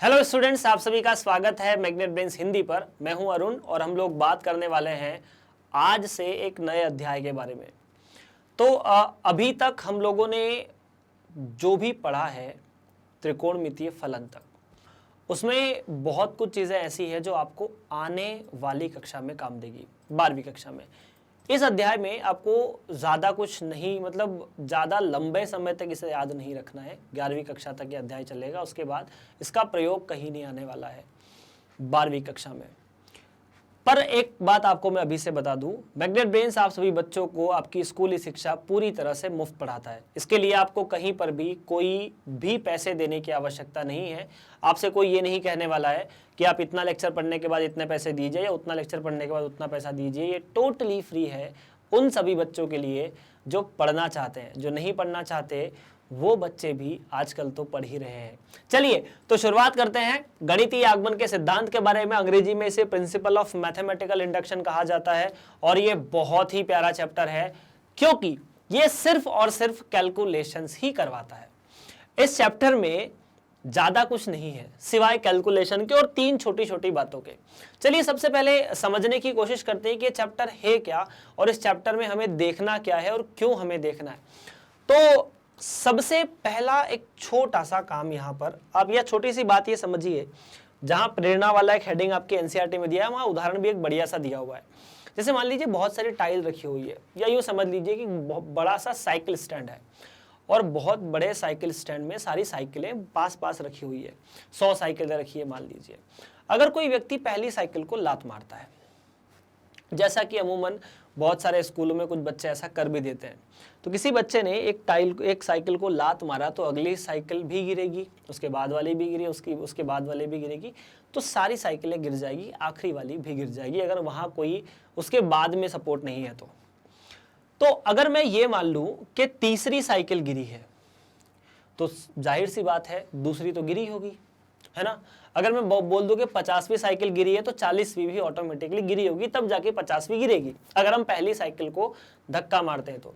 Hello students, आप सभी का स्वागत है मैग्नेट ब्रेन्स हिंदी पर। मैं हूं अरुण और हम लोग बात करने वाले हैं आज से एक नए अध्याय के बारे में। तो अभी तक हम लोगों ने जो भी पढ़ा है त्रिकोणमितीय फलन तक, उसमें बहुत कुछ चीज़ें ऐसी हैं जो आपको आने वाली कक्षा में काम देगी, 12वीं कक्षा में। इस अध्याय में आपको ज़्यादा कुछ नहीं, मतलब ज़्यादा लंबे समय तक इसे याद नहीं रखना है। 11वीं कक्षा तक ये अध्याय चलेगा, उसके बाद इसका प्रयोग कहीं नहीं आने वाला है 12वीं कक्षा में। पर एक बात आपको मैं अभी से बता दूं, मैग्नेट ब्रेन्स आप सभी बच्चों को आपकी स्कूली शिक्षा पूरी तरह से मुफ्त पढ़ाता है। इसके लिए आपको कहीं पर भी कोई भी पैसे देने की आवश्यकता नहीं है। आपसे कोई ये नहीं कहने वाला है कि आप इतना लेक्चर पढ़ने के बाद इतने पैसे दीजिए या उतना लेक्चर पढ़ने के बाद उतना पैसा दीजिए। ये टोटली फ्री है उन सभी बच्चों के लिए जो पढ़ना चाहते हैं। जो नहीं पढ़ना चाहते वो बच्चे भी आजकल तो पढ़ ही रहे हैं। चलिए तो शुरुआत करते हैं गणितीय आगमन के सिद्धांत के बारे में। अंग्रेजी में इसे प्रिंसिपल ऑफ मैथमेटिकल इंडक्शन कहा जाता है और ये बहुत ही प्यारा चैप्टर है क्योंकि ये सिर्फ और सिर्फ कैलकुलेशंस ही करवाता है। इस चैप्टर में ज्यादा कुछ नहीं है सिवाय कैलकुलेशन के और 3 छोटी छोटी बातों के। चलिए सबसे पहले समझने की कोशिश करते हैं कि ये चैप्टर है क्या और इस चैप्टर में हमें देखना क्या है और क्यों हमें देखना है। तो सबसे पहला एक छोटा सा काम यहाँ पर, आप यह छोटी सी बात ये समझिए, जहां प्रेरणा वाला एक हेडिंग आपके एनसीईआरटी में दिया है वहां उदाहरण भी एक बढ़िया सा दिया हुआ है। जैसे मान लीजिए बहुत सारी टाइल रखी हुई है, या यूं समझ लीजिए कि बहुत बड़ा सा साइकिल स्टैंड है और बहुत बड़े साइकिल स्टैंड में सारी साइकिलें पास पास रखी हुई है। 100 साइकिलें रखी है मान लीजिए। अगर कोई व्यक्ति पहली साइकिल को लात मारता है, जैसा कि अमूमन बहुत सारे स्कूलों में कुछ बच्चे ऐसा कर भी देते हैं, तो किसी बच्चे ने एक साइकिल को लात मारा तो अगली साइकिल भी गिरेगी, उसके बाद वाली भी गिरी, उसके बाद वाली भी गिरेगी, तो सारी साइकिलें गिर जाएगी, आखिरी वाली भी गिर जाएगी अगर वहां कोई उसके बाद में सपोर्ट नहीं है तो अगर मैं ये मान लूं कि तीसरी साइकिल गिरी है तो जाहिर सी बात है दूसरी तो गिरी होगी, है ना। अगर मैं बोल दूं कि 50वीं साइकिल गिरी है तो 40वीं भी ऑटोमेटिकली गिरी होगी, तब जाके 50वीं गिरेगी अगर हम पहली साइकिल को धक्का मारते हैं तो।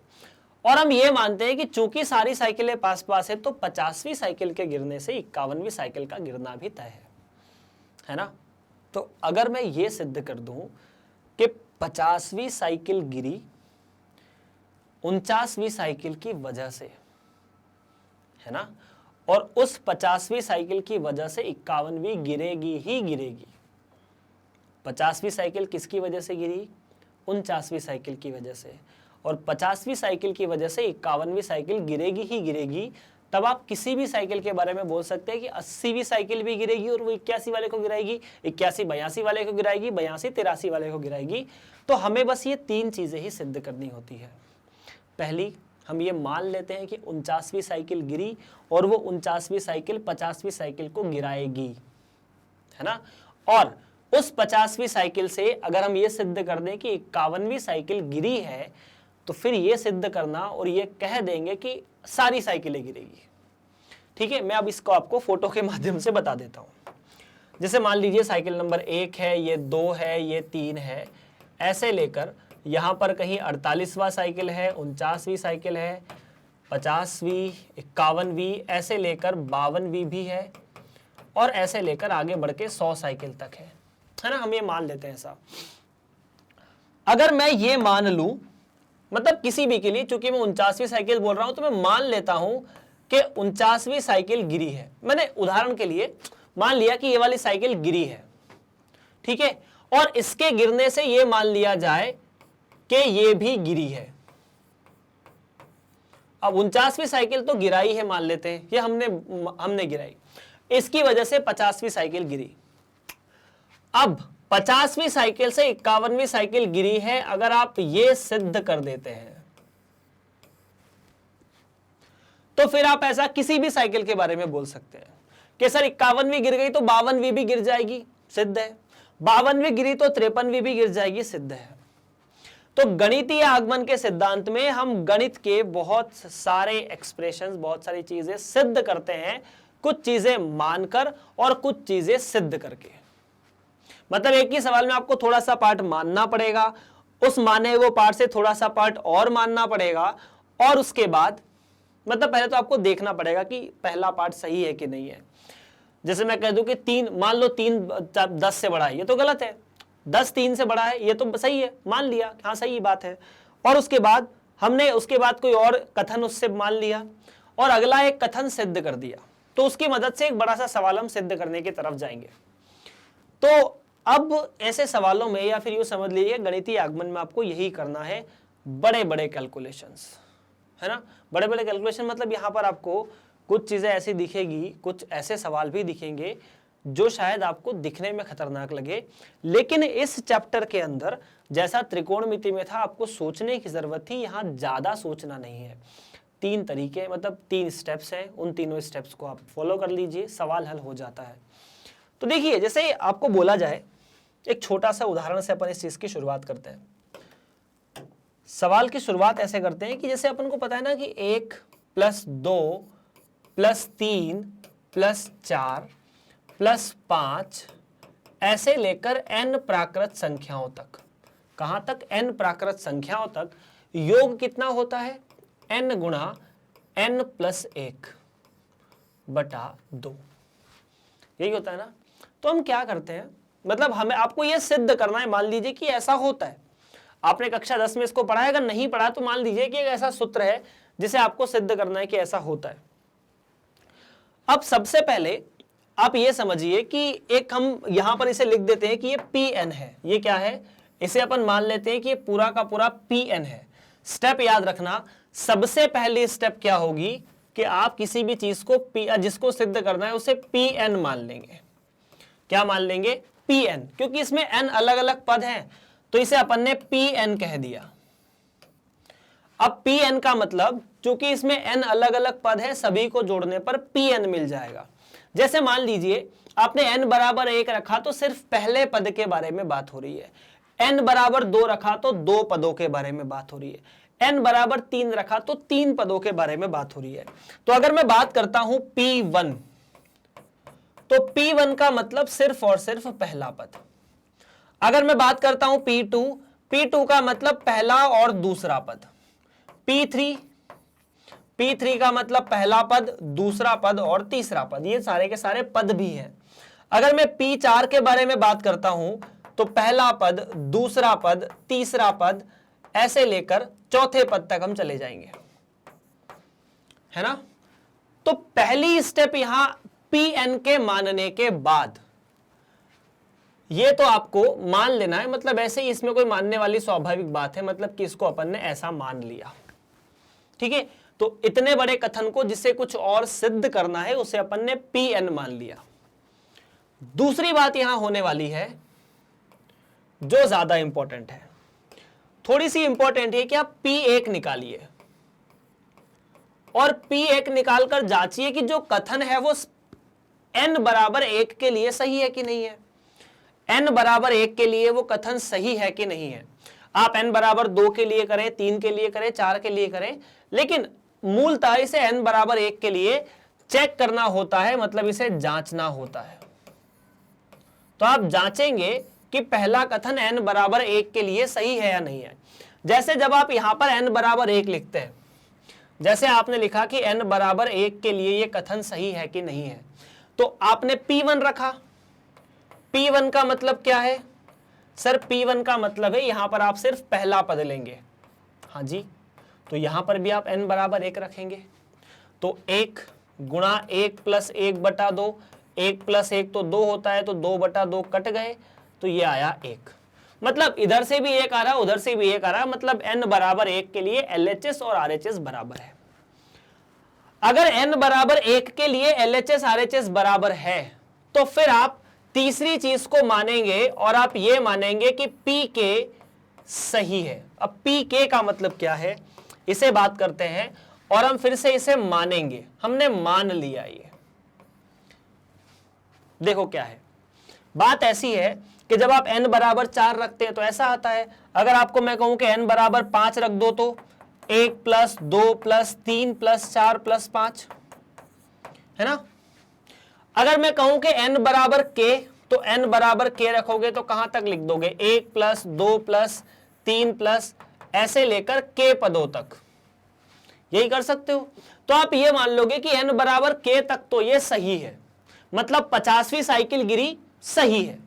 और हम ये मानते हैं कि चूंकि सारी साइकिलें पास पास है तो 50वीं साइकिल के गिरने से 51वीं साइकिल का गिरना भी तय है ना। तो अगर मैं ये सिद्ध कर दूं कि 50वीं साइकिल गिरी 49वीं साइकिल की वजह से, है ना, और उस 50वीं साइकिल की वजह से 51वीं गिरेगी ही गिरेगी। 50वीं साइकिल किसकी वजह से गिरी? 49वीं साइकिल की वजह से। और 50वीं साइकिल की वजह से 51वीं साइकिल गिरेगी ही गिरेगी। तब आप किसी भी साइकिल के बारे में बोल सकते हैं कि 80वीं साइकिल भी गिरेगी और वो 81 वाले को गिराएगी, 81 82 वाले को गिराएगी, 82 83 वाले को गिराएगी। तो हमें बस ये 3 चीजें ही सिद्ध करनी होती है। पहली, हम ये मान लेते हैं कि 49वीं साइकिल गिरी और वो 49वीं साइकिल 50वीं साइकिल को गिराएगी, है ना। और उस 50वीं साइकिल से अगर हम ये सिद्ध कर दें कि 51वीं साइकिल गिरी है तो फिर ये सिद्ध करना और ये कह देंगे कि सारी साइकिलें गिरेगी। ठीक है, मैं अब इसको आपको फोटो के माध्यम से बता देता हूं। जैसे मान लीजिए साइकिल नंबर 1 है, ये 2 है, ये 3 है, ऐसे लेकर यहां पर कहीं 48वां साइकिल है, 49वीं साइकिल है, 50वीं, 51वीं, ऐसे लेकर 52वीं भी है और ऐसे लेकर आगे बढ़ के 100 साइकिल तक है ना। हम ये मान लेते हैं ऐसा। अगर मैं ये मान लूं, मतलब किसी भी के लिए, चूंकि मैं 49वीं साइकिल बोल रहा हूं तो मैं मान लेता हूं कि 49वीं साइकिल गिरी है। मैंने उदाहरण के लिए मान लिया कि ये वाली साइकिल गिरी है, ठीक है, और इसके गिरने से ये मान लिया जाए कि ये भी गिरी है। अब 49वीं साइकिल तो गिराई है मान लेते हैं, ये हमने गिराई, इसकी वजह से 50वीं साइकिल गिरी। अब 50वीं साइकिल से 51वीं साइकिल गिरी है, अगर आप ये सिद्ध कर देते हैं तो फिर आप ऐसा किसी भी साइकिल के बारे में बोल सकते हैं कि सर 51वीं गिर गई तो 52वीं भी गिर जाएगी, सिद्ध है। 52वीं गिरी तो 53वीं भी गिर जाएगी, सिद्ध है। तो गणितीय आगमन के सिद्धांत में हम गणित के बहुत सारे एक्सप्रेशंस, बहुत सारी चीजें सिद्ध करते हैं, कुछ चीजें मानकर और कुछ चीजें सिद्ध करके। मतलब एक ही सवाल में आपको थोड़ा सा पार्ट मानना पड़ेगा, उस माने हुए पार्ट से थोड़ा सा पार्ट और मानना पड़ेगा, और उसके बाद मतलब पहले तो आपको देखना पड़ेगा कि पहला पार्ट सही है कि नहीं है। जैसे मैं कह दूं कि 3, मान लो 3 10 से बड़ा है, ये तो गलत है। 10 3 से बड़ा है, ये तो सही है, मान लिया, हाँ सही बात है। और उसके बाद हमने उसके बाद कोई और कथन उससे मान लिया और अगला एक कथन सिद्ध कर दिया, तो उसकी मदद से एक बड़ा सा सवाल हम सिद्ध करने की तरफ जाएंगे। तो अब ऐसे सवालों में, या फिर यूं समझ लीजिए गणितीय आगमन में आपको यही करना है, बड़े बड़े कैलकुलेशंस, है ना। बड़े बड़े कैलकुलेशन मतलब यहां पर आपको कुछ चीजें ऐसी दिखेगी, कुछ ऐसे सवाल भी दिखेंगे जो शायद आपको दिखने में खतरनाक लगे, लेकिन इस चैप्टर के अंदर जैसा त्रिकोणमिति में था आपको सोचने की जरूरत थी, यहां ज्यादा सोचना नहीं है। 3 तरीके, मतलब 3 स्टेप्स हैं, उन तीनों स्टेप्स को आप फॉलो कर लीजिए, सवाल हल हो जाता है। तो देखिए, जैसे आपको बोला जाए, एक छोटा सा उदाहरण से अपन इस चीज की शुरुआत करते हैं। सवाल की शुरुआत ऐसे करते हैं कि जैसे अपन को पता है ना कि 1 + 2 + 3 + 4 + 5 ऐसे लेकर n प्राकृत संख्याओं तक, कहां तक, n प्राकृत संख्याओं तक योग कितना होता है, n गुणा n + 1 बटा 2, यही होता है ना। तो हम क्या करते हैं, मतलब हमें आपको यह सिद्ध करना है, मान लीजिए कि ऐसा होता है, आपने कक्षा 10 में इसको पढ़ा है, अगर नहीं पढ़ा तो मान लीजिए कि एक ऐसा सूत्र है जिसे आपको सिद्ध करना है कि ऐसा होता है। अब सबसे पहले आप ये समझिए कि एक हम यहां पर इसे लिख देते हैं कि ये Pn है, ये क्या है, इसे अपन मान लेते हैं कि ये पूरा का पूरा Pn है। स्टेप याद रखना, सबसे पहली स्टेप क्या होगी कि आप किसी भी चीज को जिसको सिद्ध करना है उसे Pn मान लेंगे। क्या मान लेंगे, Pn, क्योंकि इसमें n अलग अलग पद हैं, तो इसे अपन ने Pn कह दिया। अब Pn का मतलब, चूंकि इसमें n अलग अलग पद है, सभी को जोड़ने पर Pn मिल जाएगा। जैसे मान लीजिए आपने n = 1 रखा तो सिर्फ पहले पद के बारे में बात हो रही है, n = 2 रखा तो 2 पदों के बारे में बात हो रही है, n = 3 रखा तो 3 पदों के बारे में बात हो रही है। तो अगर मैं बात करता हूं P1, तो P1 का मतलब सिर्फ और सिर्फ पहला पद। अगर मैं बात करता हूं P2, P2 का मतलब पहला और दूसरा पद। P3 का मतलब पहला पद, दूसरा पद और तीसरा पद, ये सारे के सारे पद भी हैं। अगर मैं P4 के बारे में बात करता हूं तो पहला पद, दूसरा पद, तीसरा पद, ऐसे लेकर चौथे पद तक हम चले जाएंगे, है ना। तो पहली स्टेप यहां Pn के मानने के बाद, ये तो आपको मान लेना है, मतलब ऐसे ही इसमें कोई मानने वाली स्वाभाविक बात है, मतलब कि इसको अपन ने ऐसा मान लिया, ठीक है। तो इतने बड़े कथन को जिसे कुछ और सिद्ध करना है उसे अपन ने Pn मान लिया। दूसरी बात यहां होने वाली है जो ज्यादा इंपॉर्टेंट है, थोड़ी सी इंपॉर्टेंट है कि आप P1 निकालिए और P1 निकालकर जांचिए कि जो कथन है वो n = 1 के लिए सही है कि नहीं है। n = 1 के लिए वो कथन सही है कि नहीं है। आप n = 2 के लिए करें, 3 के लिए करें, 4 के लिए करें, लेकिन मूलतः इसे n = 1 के लिए चेक करना होता है, मतलब इसे जांचना होता है। तो आप जांचेंगे कि पहला कथन n = 1 के लिए सही है या नहीं है। जैसे जब आप यहां पर n = 1 लिखते हैं, जैसे आपने लिखा कि n = 1 के लिए यह कथन सही है कि नहीं है, तो आपने P1 रखा। P1 का मतलब क्या है सर, P1 का मतलब है यहां पर आप सिर्फ पहला पद लेंगे, हाँ जी। तो यहां पर भी आप n = 1 रखेंगे, तो 1 गुणा 1 + 1 बटा 2, 1 + 1 तो 2 होता है, तो 2 बटा 2 कट गए, तो ये आया 1। मतलब इधर से भी 1 आ रहा, उधर से भी 1 आ रहा, मतलब n = 1 के लिए LHS और RHS बराबर है। अगर n = 1 के लिए LHS RHS बराबर है, तो फिर आप तीसरी चीज को मानेंगे और आप ये मानेंगे कि PK सही है। अब PK का मतलब क्या है, इसे बात करते हैं और हम फिर से इसे मानेंगे। हमने मान लिया, ये देखो क्या है, बात ऐसी है कि जब आप n = 4 रखते हैं तो ऐसा आता है। अगर आपको मैं कहूं कि n = 5 रख दो, तो 1 + 2 + 3 + 4 + 5, है ना। अगर मैं कहूं कि n = k, तो n = k रखोगे तो कहां तक लिख दोगे, 1 + 2 + 3 + ऐसे लेकर k पदों तक, यही कर सकते हो। तो आप ये मान लोगे कि n = k तक तो ये सही है, मतलब 50वीं साइकिल गिरी, सही है।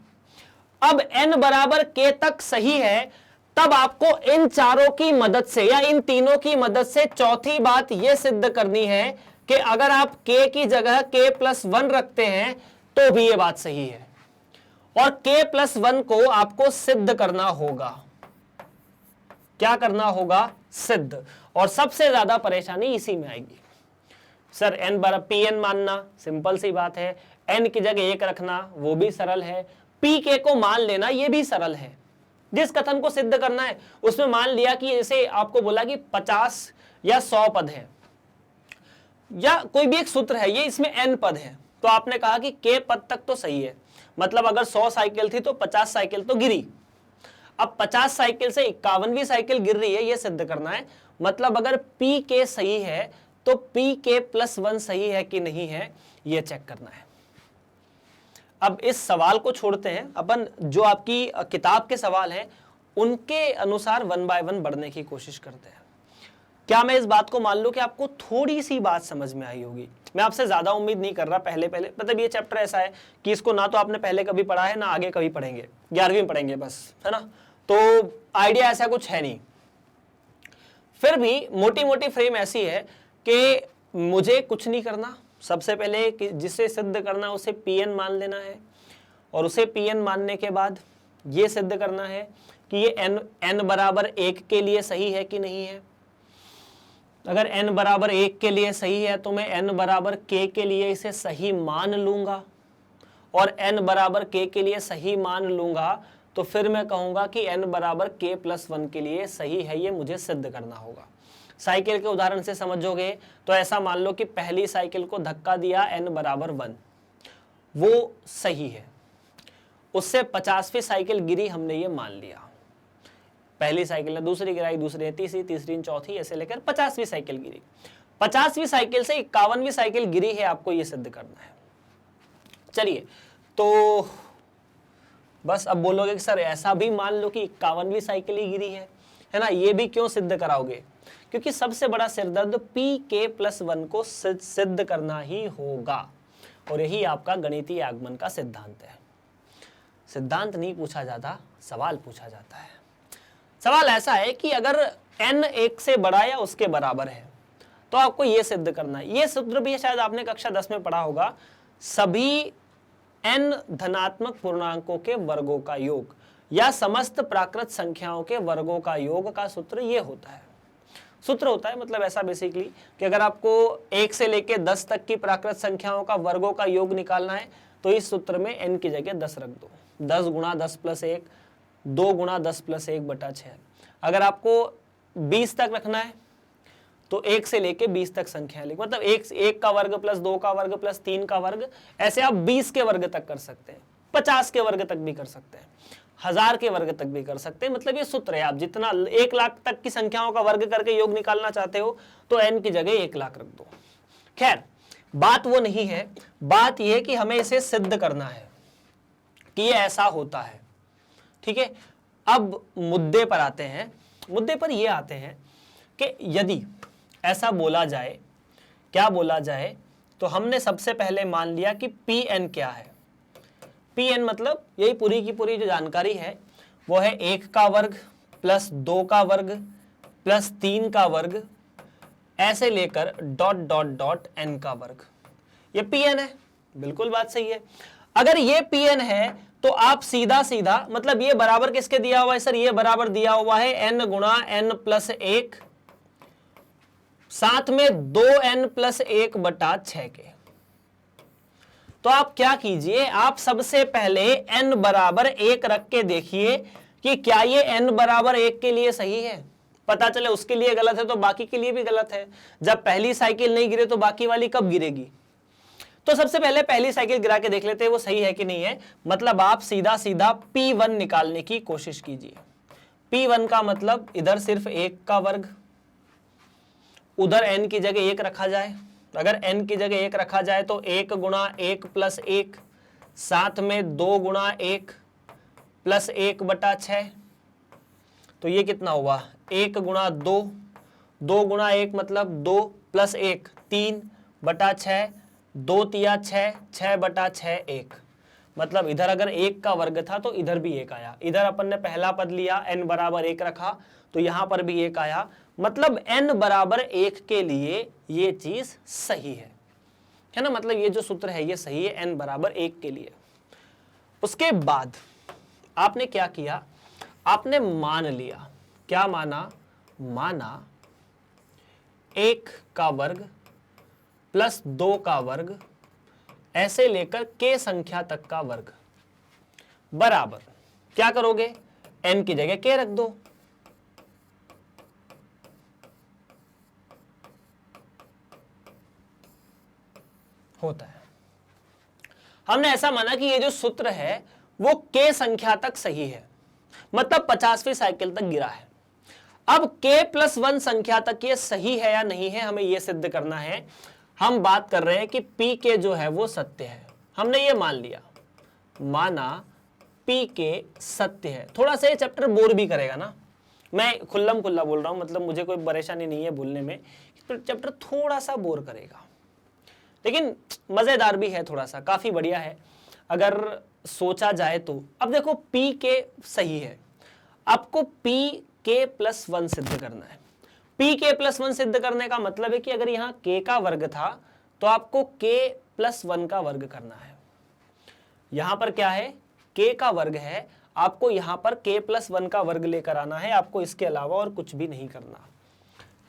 अब n बराबर k तक सही है, तब आपको इन चारों की मदद से या इन तीनों की मदद से चौथी बात यह सिद्ध करनी है कि अगर आप k की जगह k+1 रखते हैं तो भी यह बात सही है, और k+1 को आपको सिद्ध करना होगा। क्या करना होगा? सिद्ध। और सबसे ज्यादा परेशानी इसी में आएगी। सर n बराबर pn मानना सिंपल सी बात है, n की जगह 1 रखना वो भी सरल है, pk को मान लेना ये भी सरल है। जिस कथन को सिद्ध करना है उसमें मान लिया कि जैसे आपको बोला कि 50 या 100 पद है या कोई भी एक सूत्र है, ये इसमें n पद है, तो आपने कहा कि k पद तक तो सही है, मतलब अगर 100 साइकिल थी तो 50 साइकिल तो गिरी। अब 50 साइकिल से 51वीं साइकिल गिर रही है, ये सिद्ध करना है। मतलब अगर pk सही है तो pk+1 सही है कि नहीं है, ये चेक करना है। अब इस सवाल को छोड़ते हैं, अपन जो आपकी किताब के सवाल हैं उनके अनुसार 1 बाय 1 बढ़ने की कोशिश करते हैं। क्या मैं इस बात को मान लूं कि आपको थोड़ी सी बात समझ में आई होगी? मैं आपसे ज्यादा उम्मीद नहीं कर रहा, पहले मतलब ये चैप्टर ऐसा है कि इसको ना तो आपने पहले कभी पढ़ा है ना आगे कभी पढ़ेंगे, 11वीं में पढ़ेंगे बस, है ना, तो आइडिया ऐसा कुछ है नहीं। फिर भी मोटी मोटी फ्रेम ऐसी है कि मुझे कुछ नहीं करना, सबसे पहले कि जिसे सिद्ध करना उसे pn मान लेना है, और उसे pn मानने के बाद ये सिद्ध करना है कि ये n बराबर 1 के लिए सही है कि नहीं है। अगर n बराबर 1 के लिए सही है तो मैं n बराबर k के लिए इसे सही मान लूंगा, और n बराबर k के लिए सही मान लूंगा तो फिर मैं कहूंगा कि n बराबर k+1 के लिए सही है, ये मुझे सिद्ध करना होगा। साइकिल के उदाहरण से समझोगे तो ऐसा मान लो कि पहली साइकिल को धक्का दिया n बराबर 1, वो सही है। उससे 50वीं साइकिल गिरी, हमने ये मान लिया। पहली साइकिल ने दूसरी गिराई, दूसरी ने तीसरी, तीसरी ने चौथी, ऐसे लेकर 50वीं साइकिल गिरी। 50वीं साइकिल से 51वीं साइकिल गिरी है, आपको ये सिद्ध करना है। चलिए, तो बस अब बोलोगे कि सर ऐसा भी मान लो कि 51वीं साइकिल ही गिरी है ना, ये भी क्यों सिद्ध कराओगे? क्योंकि सबसे बड़ा सिरदर्द pk+1 को सिद्ध करना ही होगा, और यही आपका गणितीय आगमन का सिद्धांत है। सिद्धांत नहीं पूछा जाता, सवाल पूछा जाता है। सवाल ऐसा है कि अगर n 1 से बड़ा या उसके बराबर है तो आपको यह सिद्ध करना है। यह सूत्र भी शायद आपने कक्षा 10 में पढ़ा होगा, सभी n धनात्मक पूर्णांकों के वर्गों का योग या समस्त प्राकृत संख्याओं के वर्गों का योग का सूत्र ये होता है। सूत्र होता है मतलब ऐसा बेसिकली कि अगर आपको 1 से लेके 10 तक की प्राकृत संख्याओं का वर्गों का योग निकालना है तो इस सूत्र में n की जगह 10 रख दो। 10 गुणा 10 + 1, 2 गुणा 10 + 1/6। अगर आपको 20 तक रखना है तो 1 से लेके 20 तक संख्या लिख, मतलब 1 का वर्ग + 2 का वर्ग + 3 का वर्ग, ऐसे आप 20 के वर्ग तक कर सकते हैं, 50 के वर्ग तक भी कर सकते हैं, 1000 के वर्ग तक भी कर सकते हैं। मतलब ये सूत्र है, आप जितना 1 लाख तक की संख्याओं का वर्ग करके योग निकालना चाहते हो तो n की जगह 1 लाख रख दो। खैर, बात वो नहीं है, बात यह है कि हमें इसे सिद्ध करना है कि ये ऐसा होता है। ठीक है, अब मुद्दे पर आते हैं। मुद्दे पर ये आते हैं कि यदि ऐसा बोला जाए, क्या बोला जाए, तो हमने सबसे पहले मान लिया कि pn क्या है। pn मतलब यही पूरी की पूरी जो जानकारी है वो है 1 का वर्ग + 2 का वर्ग + 3 का वर्ग, ऐसे लेकर ... n का वर्ग। ये pn है, बिल्कुल बात सही है। अगर ये pn है तो आप सीधा सीधा, मतलब ये बराबर किसके दिया हुआ है सर? ये बराबर दिया हुआ है n गुणा n + 1, साथ में 2n + 1/6 के। तो आप क्या कीजिए, आप सबसे पहले n बराबर 1 रख के देखिए कि क्या ये n बराबर 1 के लिए सही है। पता चले उसके लिए गलत है तो बाकी के लिए भी गलत है। जब पहली साइकिल नहीं गिरे तो बाकी वाली कब गिरेगी? तो सबसे पहले पहली साइकिल गिरा के देख लेते हैं वो सही है कि नहीं है। मतलब आप सीधा सीधा p1 निकालने की कोशिश कीजिए। p1 का मतलब इधर सिर्फ 1 का वर्ग, उधर n की जगह 1 रखा जाए। अगर n की जगह 1 रखा जाए तो 1 गुणा 1 + 1, साथ में 2 गुणा 1 + 1/6। तो ये कितना हुआ? 1 गुणा 2, 2 गुणा 1 मतलब 2 + 1 3/6, 2 तिया 6, 6/6 1। मतलब इधर अगर 1 का वर्ग था तो इधर भी 1 आया। इधर अपन ने पहला पद लिया, n बराबर 1 रखा तो यहां पर भी 1 आया। मतलब n बराबर 1 के लिए ये चीज सही है ना। मतलब ये जो सूत्र है ये सही है n बराबर 1 के लिए। उसके बाद आपने क्या किया, आपने मान लिया। क्या माना? माना 1 का वर्ग प्लस 2 का वर्ग ऐसे लेकर k संख्या तक का वर्ग बराबर, क्या करोगे, n की जगह k रख दो। होता है। हमने ऐसा माना कि ये जो सूत्र है वो k संख्या तक सही है, मतलब 50वीं साइकिल तक गिरा है। अब k+1 संख्या तक ये सही है या नहीं है, हमें ये सिद्ध करना है। हम बात कर रहे हैं कि pk जो है वो सत्य है। हमने ये मान लिया, माना pk सत्य है। थोड़ा सा ये चैप्टर बोर भी करेगा ना, मैं खुल्लम खुल्ला बोल रहा हूं, मतलब मुझे कोई परेशानी नहीं है बोलने में। चैप्टर थोड़ा सा बोर करेगा लेकिन मजेदार भी है, थोड़ा सा काफी बढ़िया है अगर सोचा जाए तो। अब देखो pk सही है, आपको pk+1 सिद्ध करना है। pk+1 सिद्ध करने का मतलब है कि अगर यहाँ k का वर्ग था तो आपको k+1 का वर्ग करना है। यहां पर क्या है, k का वर्ग है, आपको यहां पर k+1 का वर्ग लेकर आना है। आपको इसके अलावा और कुछ भी नहीं करना।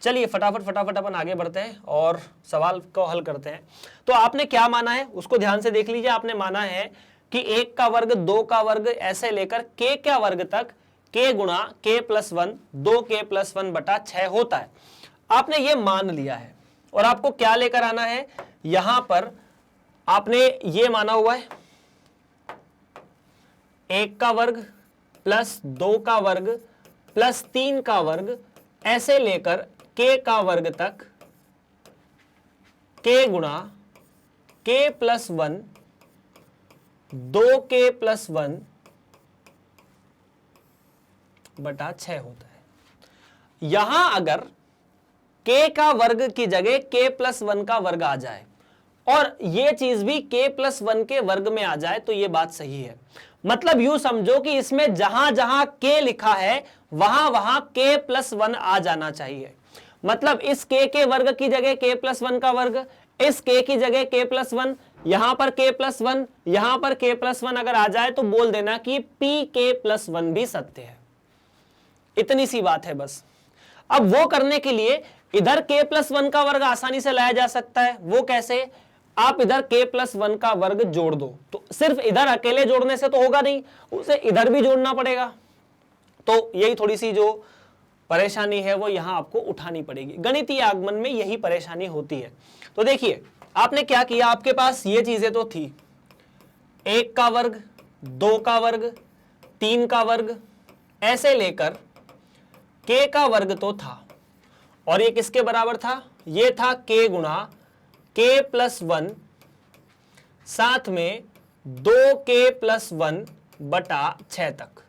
चलिए फटाफट अपन आगे बढ़ते हैं और सवाल को हल करते हैं। तो आपने क्या माना है उसको ध्यान से देख लीजिए। आपने माना है कि 1 का वर्ग, 2 का वर्ग ऐसे लेकर k का वर्ग तक k गुणा k+1 2k+1/6 होता है। आपने ये मान लिया है और आपको क्या लेकर आना है, यहां पर आपने ये माना हुआ है 1 का वर्ग प्लस 2 का वर्ग प्लस 3 का वर्ग ऐसे लेकर k का वर्ग तक k गुणा k+1 2k+1/6 होता है। यहां अगर k का वर्ग की जगह k+1 का वर्ग आ जाए और ये चीज भी k+1 के वर्ग में आ जाए तो ये बात सही है। मतलब यूं समझो कि इसमें जहां जहां k लिखा है वहां वहां k+1 आ जाना चाहिए। मतलब इस k के वर्ग की जगह k+1 का वर्ग, इस k की जगह k+1, यहां पर k+1, यहां पर k+1 अगर आ जाए तो बोल देना कि pk+1 भी सत्य है। इतनी सी बात है बस। अब वो करने के लिए इधर k+1 का वर्ग आसानी से लाया जा सकता है। वो कैसे, आप इधर k+1 का वर्ग जोड़ दो। तो सिर्फ इधर अकेले जोड़ने से तो होगा नहीं, उसे इधर भी जोड़ना पड़ेगा। तो यही थोड़ी सी जो परेशानी है वो यहां आपको उठानी पड़ेगी। गणितीय आगमन में यही परेशानी होती है। तो देखिए आपने क्या किया, आपके पास ये चीजें तो थी, 1 का वर्ग, 2 का वर्ग, 3 का वर्ग ऐसे लेकर k का वर्ग तो था और ये किसके बराबर था, ये था k गुणा k+1 साथ में 2k+1/6 तक।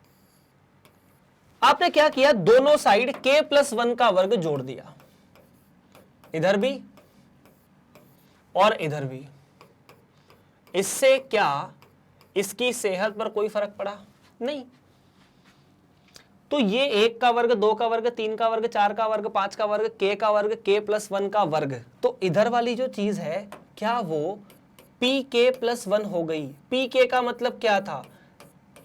आपने क्या किया, दोनों साइड k+1 का वर्ग जोड़ दिया, इधर भी और इधर भी। इससे क्या इसकी सेहत पर कोई फर्क पड़ा? नहीं। तो ये 1 का वर्ग, 2 का वर्ग, 3 का वर्ग, 4 का वर्ग, 5 का वर्ग, k का वर्ग, k+1 का वर्ग, तो इधर वाली जो चीज है क्या वो pk+1 हो गई। pk का मतलब क्या था,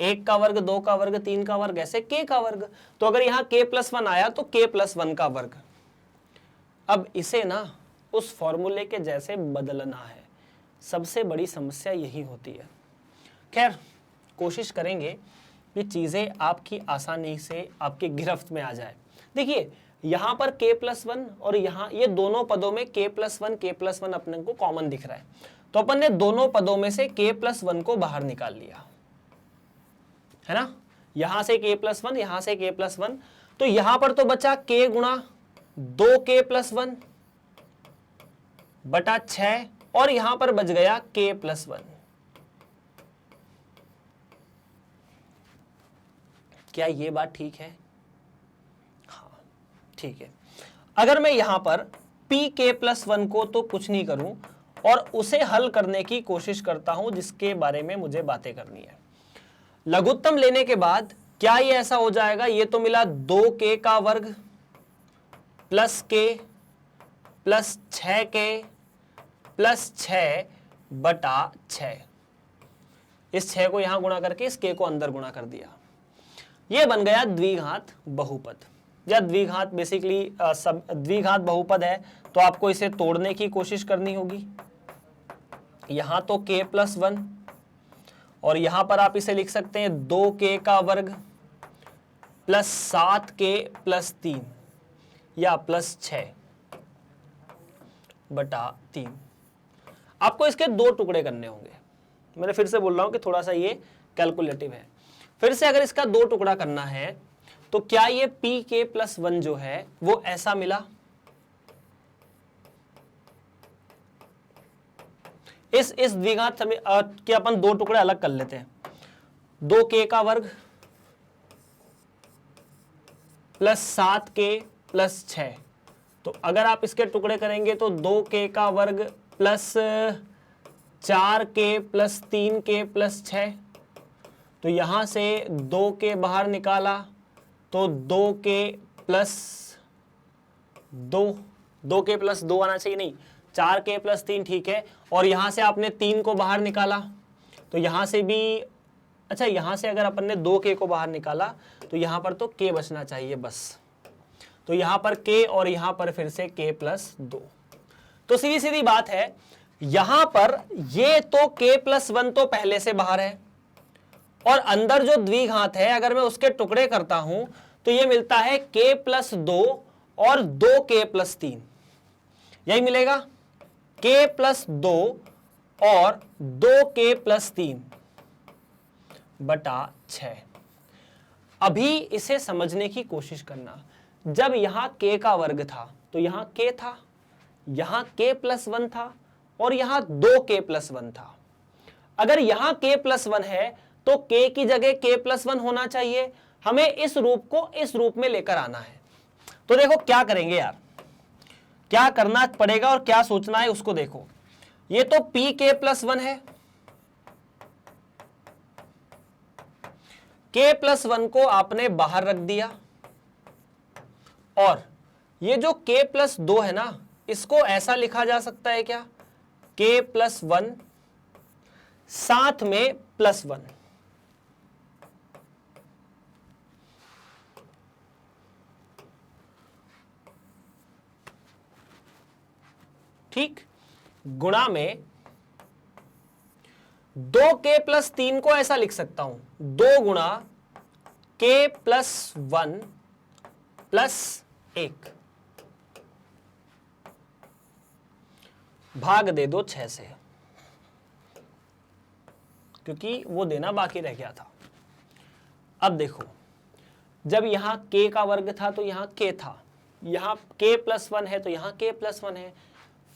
1 का वर्ग, 2 का वर्ग, 3 का वर्ग ऐसे k का वर्ग। तो अगर यहां k+1 आया तो k+1 का वर्ग। अब इसे ना उस फॉर्मूले के जैसे बदलना है, सबसे बड़ी समस्या यही होती है। खैर कोशिश करेंगे कि चीजें आपकी आसानी से आपके गिरफ्त में आ जाए। देखिए यहां पर k+1 और यहां ये दोनों पदों में k+1 अपने को कॉमन दिख रहा है, तो अपन ने दोनों पदों में से k+1 को बाहर निकाल लिया है ना। यहां से k+1, यहां से k+1, तो यहां पर तो बचा k गुणा 2k+1/6 और यहां पर बच गया k+1। क्या ये बात ठीक है? हाँ ठीक है। अगर मैं यहां पर pk+1 को तो कुछ नहीं करूं और उसे हल करने की कोशिश करता हूं जिसके बारे में मुझे बातें करनी है। लघुत्तम लेने के बाद क्या ये ऐसा हो जाएगा, ये तो मिला 2k का वर्ग plus k plus 6k plus 6/6। इस 6 को यहां गुणा करके इस k को अंदर गुणा कर दिया। ये बन गया द्विघात बहुपद, या द्विघात बेसिकली द्विघात बहुपद है तो आपको इसे तोड़ने की कोशिश करनी होगी। यहां तो k प्लस 1 और यहां पर आप इसे लिख सकते हैं 2k का वर्ग प्लस 7k प्लस 3 या प्लस 6/3। आपको इसके 2 टुकड़े करने होंगे। मैंने फिर से बोल रहा हूं कि थोड़ा सा ये कैलकुलेटिव है। फिर से अगर इसका 2 टुकड़ा करना है तो क्या ये pk प्लस 1 जो है वो ऐसा मिला, इस द्विघात के अपन 2 टुकड़े अलग कर लेते हैं। 2k का वर्ग प्लस 7k प्लस 6। तो अगर आप इसके टुकड़े करेंगे तो 2k का वर्ग plus 4k plus 3k plus 6। तो यहां से 2k बाहर निकाला तो 2k प्लस 2 आना चाहिए, नहीं 4k प्लस 3 ठीक है। और यहां से आपने 3 को बाहर निकाला तो यहां से भी, अच्छा यहां से अगर अपन ने 2k को बाहर निकाला तो यहां पर तो k बचना चाहिए बस। तो यहां पर k और यहां पर फिर से k प्लस 2। तो सीधी सीधी बात है, यहां पर ये तो k प्लस 1 तो पहले से बाहर है और अंदर जो द्विघात है अगर मैं उसके टुकड़े करता हूं तो ये मिलता है k प्लस 2 और 2k प्लस 3, यही मिलेगा k प्लस 2 और 2k प्लस 3/6। अभी इसे समझने की कोशिश करना, जब यहां k का वर्ग था तो यहां k था, यहां k प्लस 1 था और यहां 2k प्लस 1 था। अगर यहां k प्लस 1 है तो k की जगह k प्लस 1 होना चाहिए। हमें इस रूप को इस रूप में लेकर आना है। तो देखो क्या करेंगे यार, क्या करना पड़ेगा और क्या सोचना है उसको देखो। ये तो pk प्लस 1 है, k प्लस 1 को आपने बाहर रख दिया और ये जो k प्लस 2 है ना, इसको ऐसा लिखा जा सकता है क्या, k प्लस 1 साथ में प्लस 1। ठीक, गुणा में 2k प्लस 3 को ऐसा लिख सकता हूं, 2 गुणा k प्लस 1 प्लस 1 भाग दे दो 6 से, क्योंकि वो देना बाकी रह गया था। अब देखो, जब यहां k का वर्ग था तो यहां k था, यहां k प्लस 1 है तो यहां k प्लस 1 है।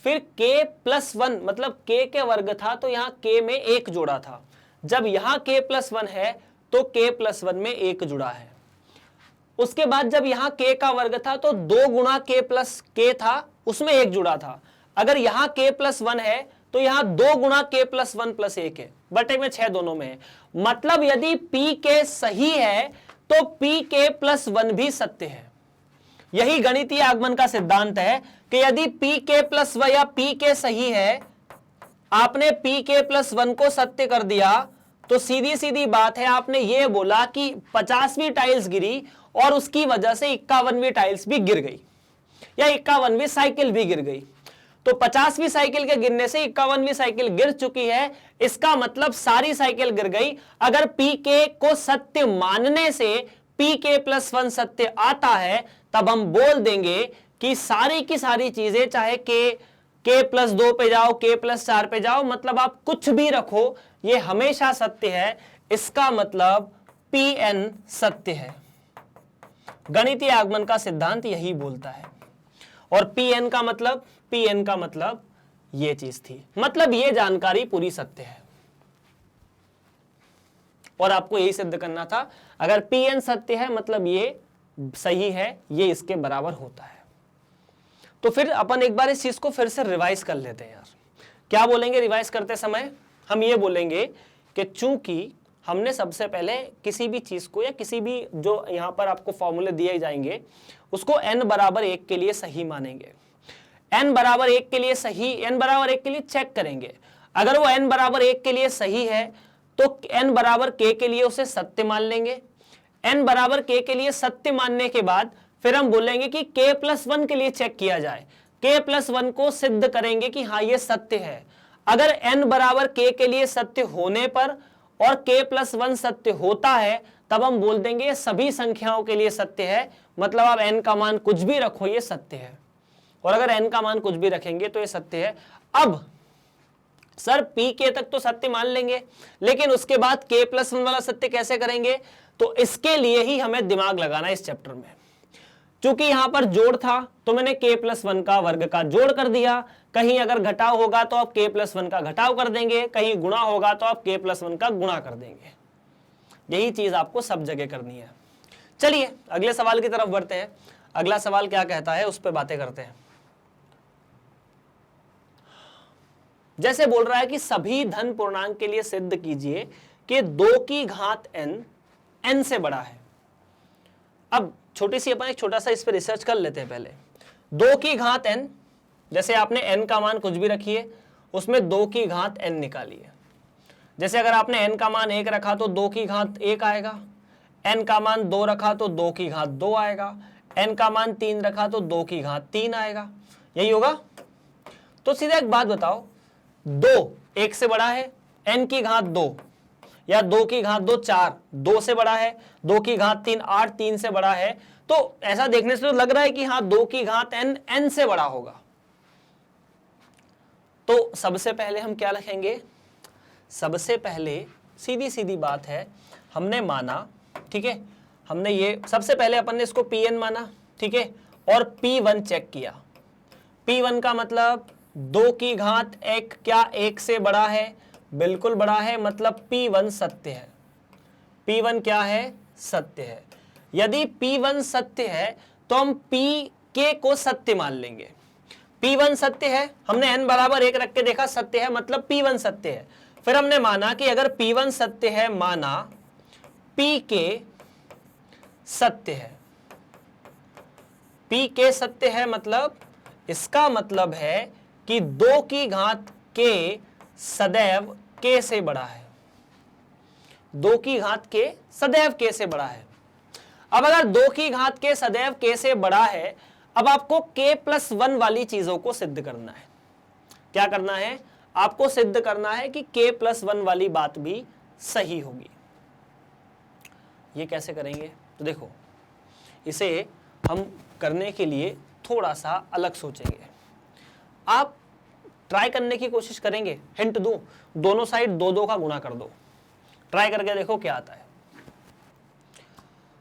फिर k प्लस 1 मतलब k के वर्ग था तो यहां k में 1 जोड़ा था। जब यहां k प्लस 1 है तो k प्लस 1 में 1 जुड़ा है। उसके बाद जब यहां k का वर्ग था तो 2 गुणा k प्लस k था, उसमें 1 जुड़ा था। अगर यहां k प्लस 1 है तो यहां 2 गुणा k प्लस 1 प्लस 1 है, बटे में 6 दोनों में है। मतलब यदि pk सही है तो pk प्लस 1 भी सत्य है। यही गणितीय आगमन का सिद्धांत है कि यदि pk प्लस 1 या pk सही है, आपने pk प्लस 1 को सत्य कर दिया तो सीधी सीधी बात है, आपने ये बोला कि 50वीं टाइल्स गिरी और उसकी वजह से 51वीं टाइल्स भी गिर गई या 51वीं साइकिल भी गिर गई। तो 50वीं साइकिल के गिरने से 51वीं साइकिल गिर चुकी है, इसका मतलब सारी साइकिल गिर गई। अगर pk को सत्य मानने से pk प्लस 1 सत्य आता है तब हम बोल देंगे कि सारी की सारी चीजें, चाहे k प्लस 2 पे जाओ, k प्लस 4 पे जाओ, मतलब आप कुछ भी रखो, ये हमेशा सत्य है। इसका मतलब pn सत्य है। गणितीय आगमन का सिद्धांत यही बोलता है। और pn का मतलब ये चीज थी, मतलब ये जानकारी पूरी सत्य है और आपको यही सिद्ध करना था। अगर pn सत्य है मतलब ये सही है, ये इसके बराबर होता है। तो फिर अपन एक बार इस चीज को फिर से रिवाइज कर लेते हैं यार, क्या बोलेंगे रिवाइज करते समय? हम ये बोलेंगे कि चूंकि हमने सबसे पहले किसी भी चीज को या किसी भी जो यहां पर आपको फॉर्मूले दिए जाएंगे उसको n बराबर 1 के लिए सही मानेंगे। n बराबर 1 के लिए सही, n बराबर 1 के लिए चेक करेंगे। अगर वो n बराबर 1 के लिए सही है तो n बराबर k के लिए उसे सत्य मान लेंगे। n बराबर k के लिए सत्य मानने के बाद फिर हम बोलेंगे कि k+1 के लिए चेक किया जाए। k+1 को सिद्ध करेंगे कि हाँ ये सत्य है। अगर n बराबर k के लिए सत्य होने पर और k+1 सत्य होता है तब हम बोल देंगे ये सभी संख्याओं के लिए सत्य है, मतलब आप n का मान कुछ भी रखो ये सत्य है। और अगर n का मान कुछ भी रखेंगे तो ये सत्य है। अब सर pk तक तो सत्य मान लेंगे, लेकिन उसके बाद k+1 वाला सत्य कैसे करेंगे? तो इसके लिए ही हमें दिमाग लगाना है इस चैप्टर में। चूंकि यहां पर जोड़ था तो मैंने k+1 का वर्ग का जोड़ कर दिया। कहीं अगर घटाव होगा तो आप k+1 का घटाव कर देंगे, कहीं गुणा होगा तो आप k+1 का गुणा कर देंगे। यही चीज आपको सब जगह करनी है। चलिए अगले सवाल की तरफ बढ़ते हैं। अगला सवाल क्या कहता है उस पर बातें करते हैं। जैसे बोल रहा है कि सभी धन पूर्णांक के लिए सिद्ध कीजिए कि 2 की घात n n से बड़ा है। अब छोटी सी अपन एक छोटा सा इस पर रिसर्च कर लेते हैं पहले। 2 की घात n, जैसे आपने n का मान कुछ भी रखिए उसमें 2 की घात n निकालिए। जैसे अगर आपने n का मान 1 रखा तो 2 की घात 1 आएगा, n का मान 2 रखा तो 2 की घात 2 आएगा, n का मान 3 रखा तो 2 की घात 3 आएगा। यही होगा। तो सीधा एक बात बताओ, 2 1 से बड़ा है, n की घात 2 या 2 की घात 2 4 2 से बड़ा है, 2 की घात 3 8 3 से बड़ा है। तो ऐसा देखने से तो लग रहा है कि हाँ 2 की घात n n से बड़ा होगा। तो सबसे पहले हम क्या लिखेंगे? सबसे पहले सीधी सीधी बात है, हमने माना, ठीक है, हमने ये सबसे पहले अपन ने इसको Pn माना, ठीक है, और P1 चेक किया। P1 का मतलब 2 की घात 1 क्या 1 से बड़ा है? बिल्कुल बड़ा है, मतलब P1 सत्य है। P1 क्या है? सत्य है। यदि P1 सत्य है तो हम Pk को सत्य मान लेंगे। P1 सत्य है, हमने n बराबर 1 रख के देखा सत्य है, मतलब P1 सत्य है। फिर हमने माना कि अगर P1 सत्य है, माना Pk सत्य है। Pk सत्य है मतलब इसका मतलब है कि 2 की घात k सदैव k से बड़ा है। 2 की घात k सदैव k से बड़ा है। अब अगर 2 की घात k सदैव k से बड़ा है, अब आपको k+1 वाली चीजों को सिद्ध करना है। क्या करना है? आपको सिद्ध करना है कि k+1 वाली बात भी सही होगी। ये कैसे करेंगे? तो देखो, इसे हम करने के लिए थोड़ा सा अलग सोचेंगे। आप ट्राई करने की कोशिश करेंगे, हिंट दूं, दोनों साइड 2 का गुणा कर दो, ट्राई करके देखो क्या आता है।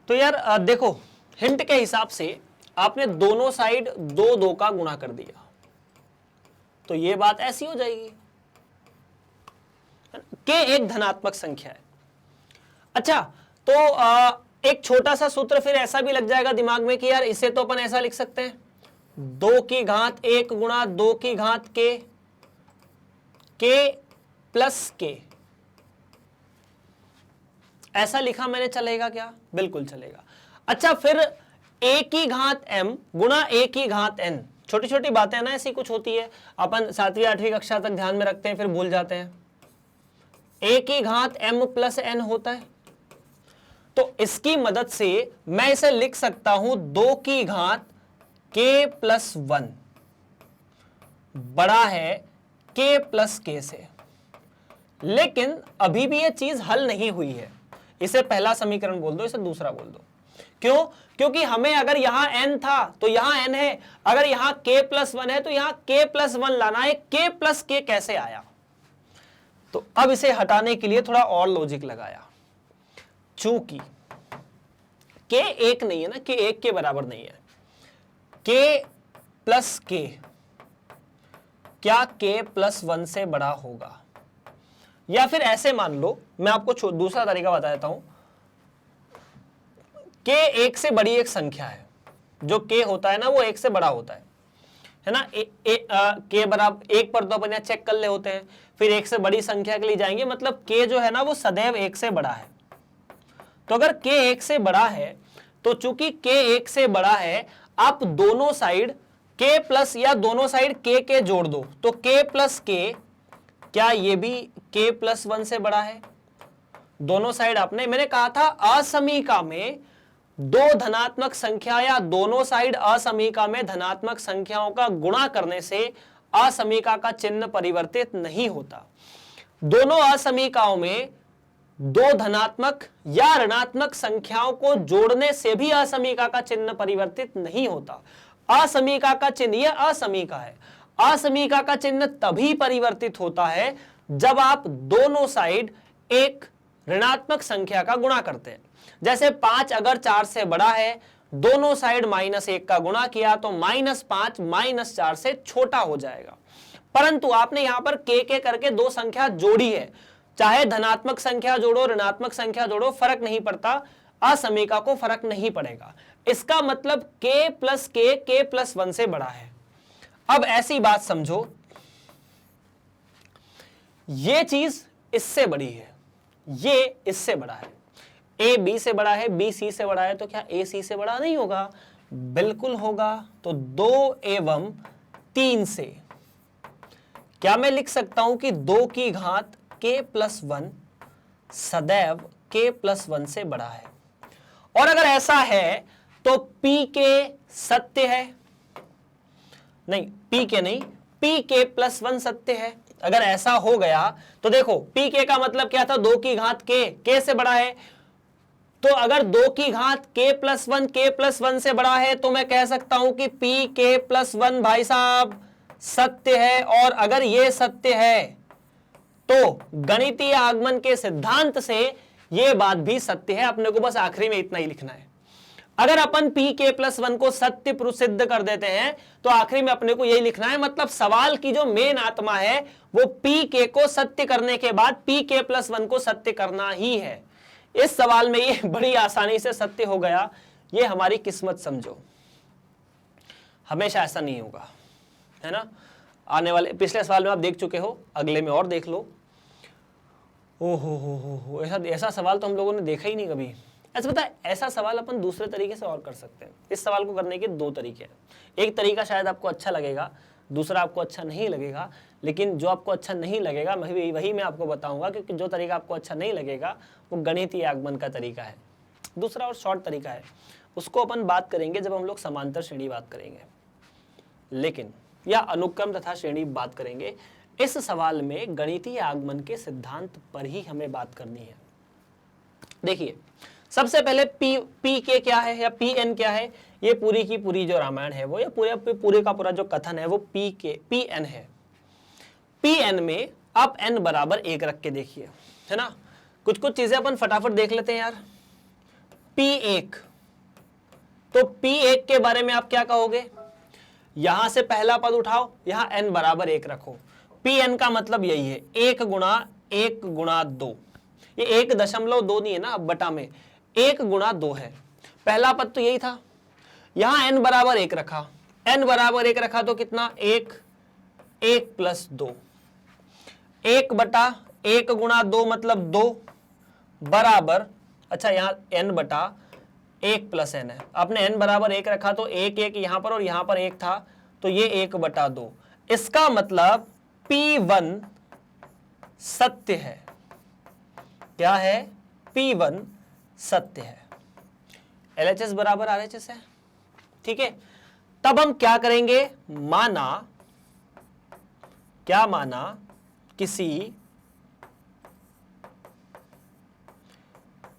तो यार देखो, हिंट के हिसाब से आपने दोनों साइड 2 का गुणा कर दिया तो ये बात ऐसी हो जाएगी। k एक धनात्मक संख्या है। अच्छा, तो एक छोटा सा सूत्र फिर ऐसा भी लग जाएगा दिमाग में कि यार इसे तो अपन ऐसा लिख सकते हैं, 2 की घात 1 गुणा 2 की घात k प्लस k। ऐसा लिखा मैंने, चलेगा क्या? बिल्कुल चलेगा। अच्छा, फिर a की घात m गुणा a की घात n। छोटी छोटी बातें ना ऐसी कुछ होती है, अपन 7वीं 8वीं कक्षा तक ध्यान में रखते हैं फिर भूल जाते हैं। a की घात m प्लस n होता है, तो इसकी मदद से मैं इसे लिख सकता हूं 2 की घात k प्लस 1 बड़ा है k प्लस k से। लेकिन अभी भी यह चीज हल नहीं हुई है। इसे पहला समीकरण बोल दो, इसे दूसरा बोल दो। क्यों? क्योंकि हमें अगर यहां n था तो यहां n है, अगर यहां k प्लस 1 है तो यहां k प्लस 1 लाना है। k प्लस k कैसे आया? तो अब इसे हटाने के लिए थोड़ा और लॉजिक लगाया। चूंकि k 1 नहीं है ना, k 1 के बराबर नहीं है। k प्लस k क्या k प्लस 1 से बड़ा होगा? या फिर ऐसे मान लो, मैं आपको दूसरा तरीका बता देता हूं। k 1 से बड़ी एक संख्या है, जो k होता है ना वो 1 से बड़ा होता है। है ना, के बराबर 1 पर तो अपन यहाँ चेक कर ले होते हैं, फिर 1 से बड़ी संख्या के लिए जाएंगे, मतलब के जो है ना वो सदैव 1 से बड़ा है। तो अगर के 1 से बड़ा है तो चूंकि के 1 से बड़ा है, आप दोनों साइड के प्लस या दोनों साइड के जोड़ दो, तो के प्लस के, क्या ये भी के प्लस 1 से बड़ा है? दोनों साइड आपने, मैंने कहा था असमीका में दो धनात्मक संख्या या दोनों साइड असमीका में धनात्मक संख्याओं का गुणा करने से असमीका का चिन्ह परिवर्तित नहीं होता। दोनों असमीकाओं में दो धनात्मक या ऋणात्मक संख्याओं को जोड़ने से भी असमीका का चिन्ह परिवर्तित नहीं होता। असमीका का चिन्ह, यह असमीका है, असमीका का चिन्ह तभी परिवर्तित होता है जब आप दोनों साइड एक ऋणात्मक संख्या का गुणा करते हैं। जैसे 5 अगर 4 से बड़ा है, दोनों साइड -1 का गुणा किया तो -5 -4 से छोटा हो जाएगा। परंतु आपने यहां पर के करके दो संख्या जोड़ी है, चाहे धनात्मक संख्या जोड़ो ऋणात्मक संख्या जोड़ो फर्क नहीं पड़ता, असमीका को फर्क नहीं पड़ेगा। इसका मतलब के प्लस 1 से बड़ा है। अब ऐसी बात समझो, ये चीज इससे बड़ी है, ये इससे बड़ा है, ए बी से बड़ा है, बी सी से बड़ा है, तो क्या ए सी से बड़ा नहीं होगा? बिल्कुल होगा। तो 2 एवं 3 से क्या मैं लिख सकता हूं कि 2 की घात k प्लस 1 सदैव k प्लस 1 से बड़ा है। और अगर ऐसा है तो p के सत्य है, नहीं p के नहीं, p के प्लस 1 सत्य है। अगर ऐसा हो गया तो देखो p के का मतलब क्या था, 2 की घात k से बड़ा है। तो अगर 2 की घात k प्लस 1 से बड़ा है तो मैं कह सकता हूं कि p के प्लस 1 भाई साहब सत्य है। और अगर ये सत्य है तो गणितीय आगमन के सिद्धांत से यह बात भी सत्य है। अपने को बस आखिरी में इतना ही लिखना है। अगर अपन p के प्लस 1 को सत्य प्रसिद्ध कर देते हैं तो आखिरी में अपने को यही लिखना है। मतलब सवाल की जो मेन आत्मा है वो p के को सत्य करने के बाद p के प्लस 1 को सत्य करना ही है। इस सवाल में ये बड़ी आसानी से सत्य हो गया, ये हमारी किस्मत समझो। हमेशा ऐसा नहीं होगा, है ना। आने वाले पिछले सवाल में आप देख चुके हो, अगले में और देख लो। ओ हो, ऐसा सवाल तो हम लोगों ने देखा ही नहीं कभी। ऐसा पता है, ऐसा सवाल अपन दूसरे तरीके से और कर सकते हैं। इस सवाल को करने के 2 तरीके हैं। एक तरीका शायद आपको अच्छा लगेगा, दूसरा आपको अच्छा नहीं लगेगा। लेकिन जो आपको अच्छा नहीं लगेगा वही मैं आपको बताऊंगा, क्योंकि जो तरीका आपको अच्छा नहीं लगेगा वो गणितीय आगमन का तरीका है। दूसरा और शॉर्ट तरीका है, उसको अपन बात करेंगे जब हम लोग समांतर श्रेणी बात करेंगे, लेकिन या अनुक्रम तथा श्रेणी बात करेंगे। इस सवाल में गणितीय आगमन के सिद्धांत पर ही हमें बात करनी है। देखिए, सबसे पहले पी के क्या है या पी एन क्या है। ये पूरी की पूरी जो रामायण है वो, या पूरे का पूरा जो कथन है वो पी एन है। पी एन में आप एन बराबर 1 रख के देखिए, है ना। कुछ चीजें अपन फटाफट देख लेते हैं यार। P1, तो P1 के बारे में आप क्या कहोगे? यहां से पहला पद उठाओ, यहां n बराबर 1 रखो। Pn का मतलब यही है, 1 गुणा 2। ये 1.2 नहीं है ना, अब बटा में 1 गुणा 2 है। पहला पद तो यही था। यहां n बराबर 1 रखा, n बराबर 1 रखा तो कितना? 1 प्लस 2, 1 बटा 1 गुणा 2 मतलब 2 बराबर, अच्छा यहाँ n बटा 1 प्लस n है। आपने n बराबर 1 रखा तो 1 यहां पर और यहां पर 1 था, तो ये 1 बटा 2। इसका मतलब P1 सत्य है। क्या है? P1 सत्य है। LHS बराबर RHS है, ठीक है। तब हम क्या करेंगे? माना किसी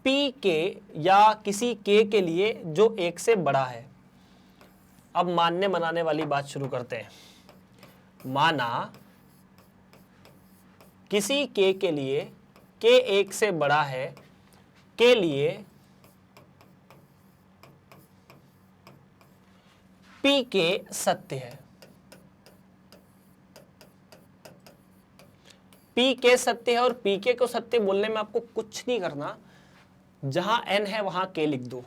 P के या किसी K के लिए जो 1 से बड़ा है। अब मानने मनाने वाली बात शुरू करते हैं। माना किसी K के लिए K 1 से बड़ा है, के लिए P के सत्य है। P के सत्य है और P के को सत्य बोलने में आपको कुछ नहीं करना। जहां n है वहां k लिख दो,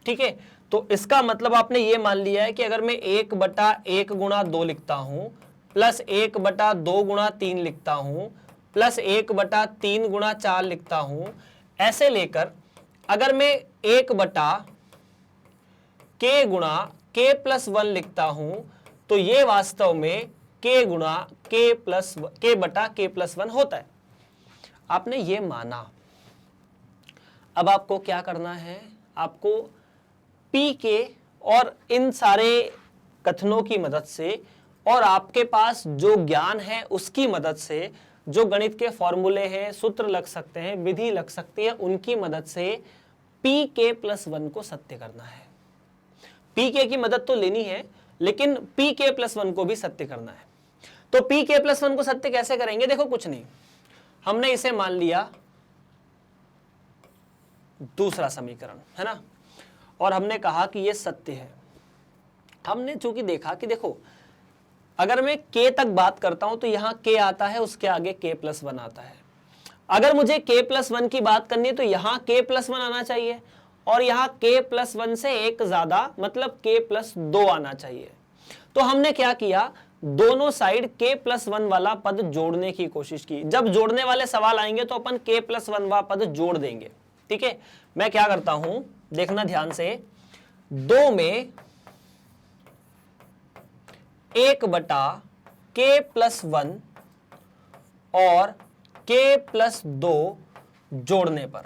ठीक है। तो इसका मतलब आपने ये मान लिया है कि अगर मैं 1/1 गुणा 2 लिखता हूं प्लस 1/2 गुणा 3 लिखता हूं प्लस 1/3 गुणा 4 लिखता हूं, ऐसे लेकर अगर मैं 1/k गुणा k प्लस 1 लिखता हूं तो ये वास्तव में k गुणा k प्लस 1 होता है। आपने ये माना। अब आपको क्या करना है, आपको पी के और इन सारे कथनों की मदद से और आपके पास जो ज्ञान है उसकी मदद से, जो गणित के फॉर्मूले हैं, सूत्र लग सकते हैं, विधि लग सकती है, उनकी मदद से पी के प्लस 1 को सत्य करना है। पी के की मदद तो लेनी है लेकिन पी के प्लस 1 को भी सत्य करना है। तो पी के प्लस 1 को सत्य कैसे करेंगे? देखो कुछ नहीं, हमने इसे मान लिया दूसरा समीकरण, है ना, और हमने कहा कि ये सत्य है। हमने चूंकि देखा कि देखो अगर मैं k तक बात करता हूं तो यहां k आता है, उसके आगे k प्लस 1 आता है। अगर मुझे k प्लस 1 की बात करनी है तो यहां k प्लस 1 आना चाहिए और यहां k प्लस 1 से एक ज्यादा मतलब k प्लस 2 आना चाहिए। तो हमने क्या किया, दोनों साइड k प्लस 1 वाला पद जोड़ने की कोशिश की। जब जोड़ने वाले सवाल आएंगे तो अपन k प्लस 1 वाला पद जोड़ देंगे। ठीक है, मैं क्या करता हूं, देखना ध्यान से, 2 में 1/k प्लस 1 और k प्लस 2 जोड़ने पर,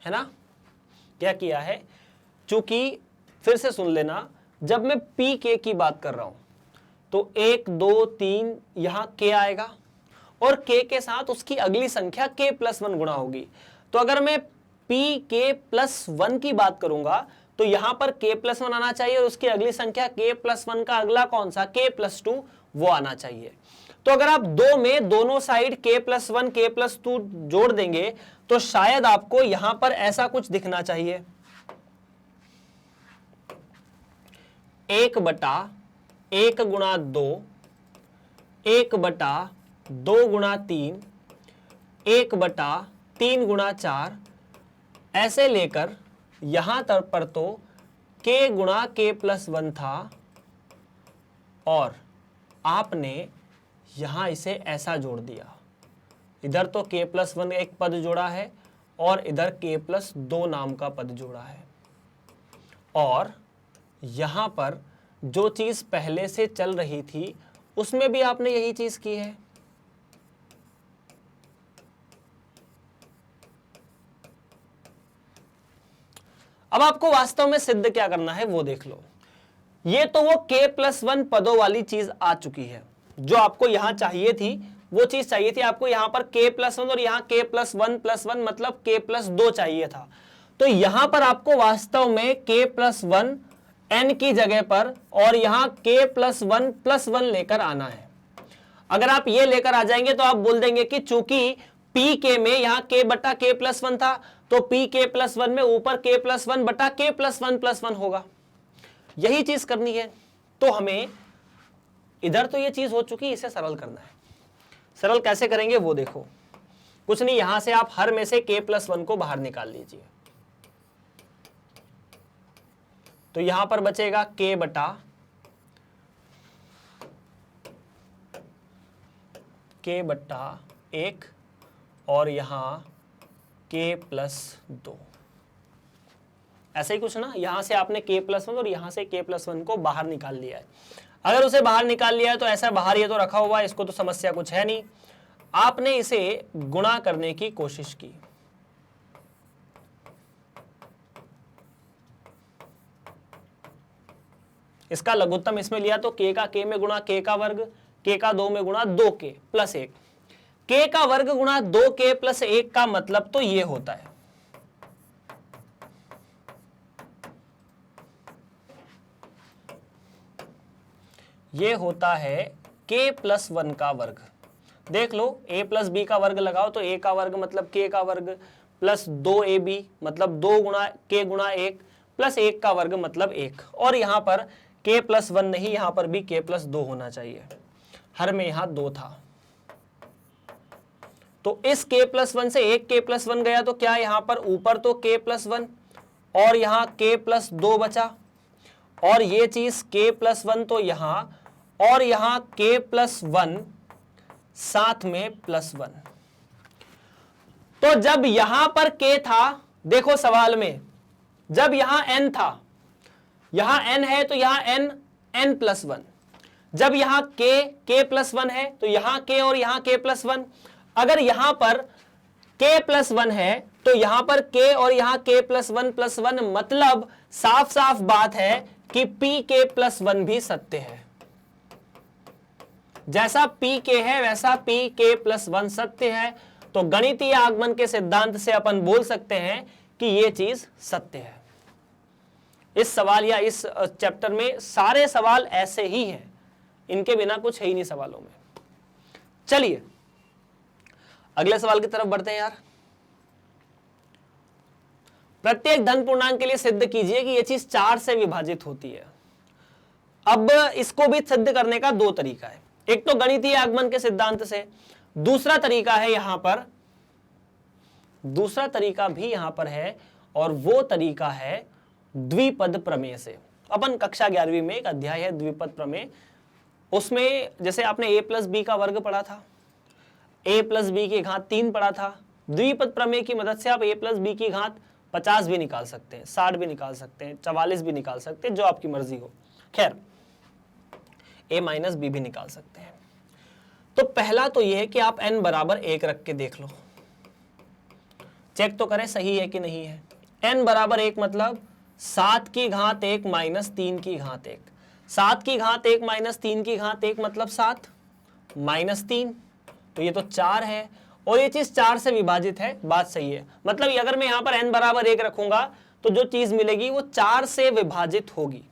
है ना, क्या किया है, चूंकि फिर से सुन लेना, जब मैं पी के की बात कर रहा हूं तो 1 2 3 यहां k आएगा और k के साथ उसकी अगली संख्या k प्लस 1 गुणा होगी। तो अगर मैं पी के प्लस 1 की बात करूंगा तो यहां पर k प्लस 1 आना चाहिए और उसकी अगली संख्या k प्लस 1 का अगला कौन सा, k प्लस 2, वो आना चाहिए। तो अगर आप 2 में दोनों side k plus 1 k plus 2 जोड़ देंगे तो शायद आपको यहां पर ऐसा कुछ दिखना चाहिए, 1/1 गुणा 2, 1/2 गुणा 3, 1/3 गुणा 4, ऐसे लेकर यहां तक पर तो k गुणा k प्लस 1 था और आपने यहां इसे ऐसा जोड़ दिया। इधर तो k प्लस 1 एक पद जोड़ा है और इधर k प्लस 2 नाम का पद जोड़ा है, और यहां पर जो चीज पहले से चल रही थी उसमें भी आपने यही चीज की है। अब आपको वास्तव में सिद्ध क्या करना है वो देख लो। ये तो वो k प्लस 1 पदों वाली चीज आ चुकी है, जो आपको यहां चाहिए थी वो चीज चाहिए थी। आपको यहां पर k प्लस 1 और यहां k प्लस 1 मतलब k प्लस 2 चाहिए था। तो यहां पर आपको वास्तव में k प्लस 1 n की जगह पर और यहां k प्लस 1 लेकर आना है। अगर आप ये लेकर आ जाएंगे तो आप बोल देंगे कि चूंकि पी के में यहां k बटा k प्लस 1 था तो पी के प्लस 1 में ऊपर k प्लस 1 बटा k प्लस 1 होगा। यही चीज करनी है। तो हमें इधर तो ये चीज हो चुकी, इसे सरल करना है। सरल कैसे करेंगे वो देखो, कुछ नहीं, यहां से आप हर में से k प्लस 1 को बाहर निकाल लीजिए। तो यहां पर बचेगा k बटा एक और यहां k प्लस 2, ऐसा ही कुछ ना। यहां से आपने k प्लस 1 और यहां से k प्लस 1 को बाहर निकाल लिया है। अगर उसे बाहर निकाल लिया है तो ऐसा बाहर ये तो रखा हुआ है, इसको तो समस्या कुछ है नहीं। आपने इसे गुणा करने की कोशिश की, इसका लघुत्तम इसमें लिया तो k का k में गुणा k का वर्ग, k का 2 में गुणा 2k प्लस 1, k का वर्ग गुणा 2k प्लस 1 का मतलब तो ये होता है। ये होता है k प्लस 1 का वर्ग। देख लो, a प्लस b का वर्ग लगाओ तो a का वर्ग मतलब k का वर्ग प्लस 2ab मतलब 2 गुणा k गुणा 1 प्लस 1 का वर्ग मतलब 1, और यहां पर k प्लस 1 नहीं, यहां पर भी k प्लस 2 होना चाहिए। हर में यहां 2 था। तो इस k+1 से एक k+1 गया तो क्या यहां पर ऊपर तो k+1 और यहां k+2 बचा, और ये चीज k+1 तो यहां, और यहां k+1 साथ में +1। तो जब यहां पर k था, देखो सवाल में जब यहां n था, यहां n है तो यहां n+1, जब यहां k+1 है तो यहां k और यहां k+1, अगर यहां पर k+1 है तो यहां पर k और यहां k+1+1, मतलब साफ साफ बात है कि pk+1 भी सत्य है। जैसा pk है वैसा pk+1 सत्य है। तो गणितीय आगमन के सिद्धांत से अपन बोल सकते हैं कि यह चीज सत्य है। इस सवाल या इस चैप्टर में सारे सवाल ऐसे ही हैं, इनके बिना कुछ है ही नहीं सवालों में। चलिए अगले सवाल की तरफ बढ़ते हैं यार। प्रत्येक धन पूर्णांक के लिए सिद्ध कीजिए कि यह चीज 4 से विभाजित होती है। अब इसको भी सिद्ध करने का दो तरीका है, एक तो गणितीय आगमन के सिद्धांत से, दूसरा तरीका है यहां पर, दूसरा तरीका भी यहां पर है, और वो तरीका है द्विपद प्रमेय से। अपन कक्षा 11वीं में एक अध्याय है द्विपद प्रमेय, उसमें जैसे आपने a+b का वर्ग पढ़ा था, a+b की घात 3 पढ़ा था, द्विपद प्रमेय की मदद से आप a+b की घात 50 भी निकाल सकते हैं, 60 भी निकाल सकते हैं, 44 भी निकाल सकते हैं, जो आपकी मर्जी हो। खैर a-b भी निकाल सकते हैं। तो पहला तो यह है कि आप n बराबर 1 रख के देख लो, चेक तो करें सही है कि नहीं है। n बराबर 1 मतलब 7 की घात 1 माइनस 3 की घात 1, 7 की घात 1 माइनस 3 की घात 1 मतलब 7 माइनस 3, तो ये तो 4 है, और ये चीज 4 से विभाजित है, बात सही है। मतलब अगर मैं यहां पर n बराबर 1 रखूंगा तो जो चीज मिलेगी वो 4 से विभाजित होगी।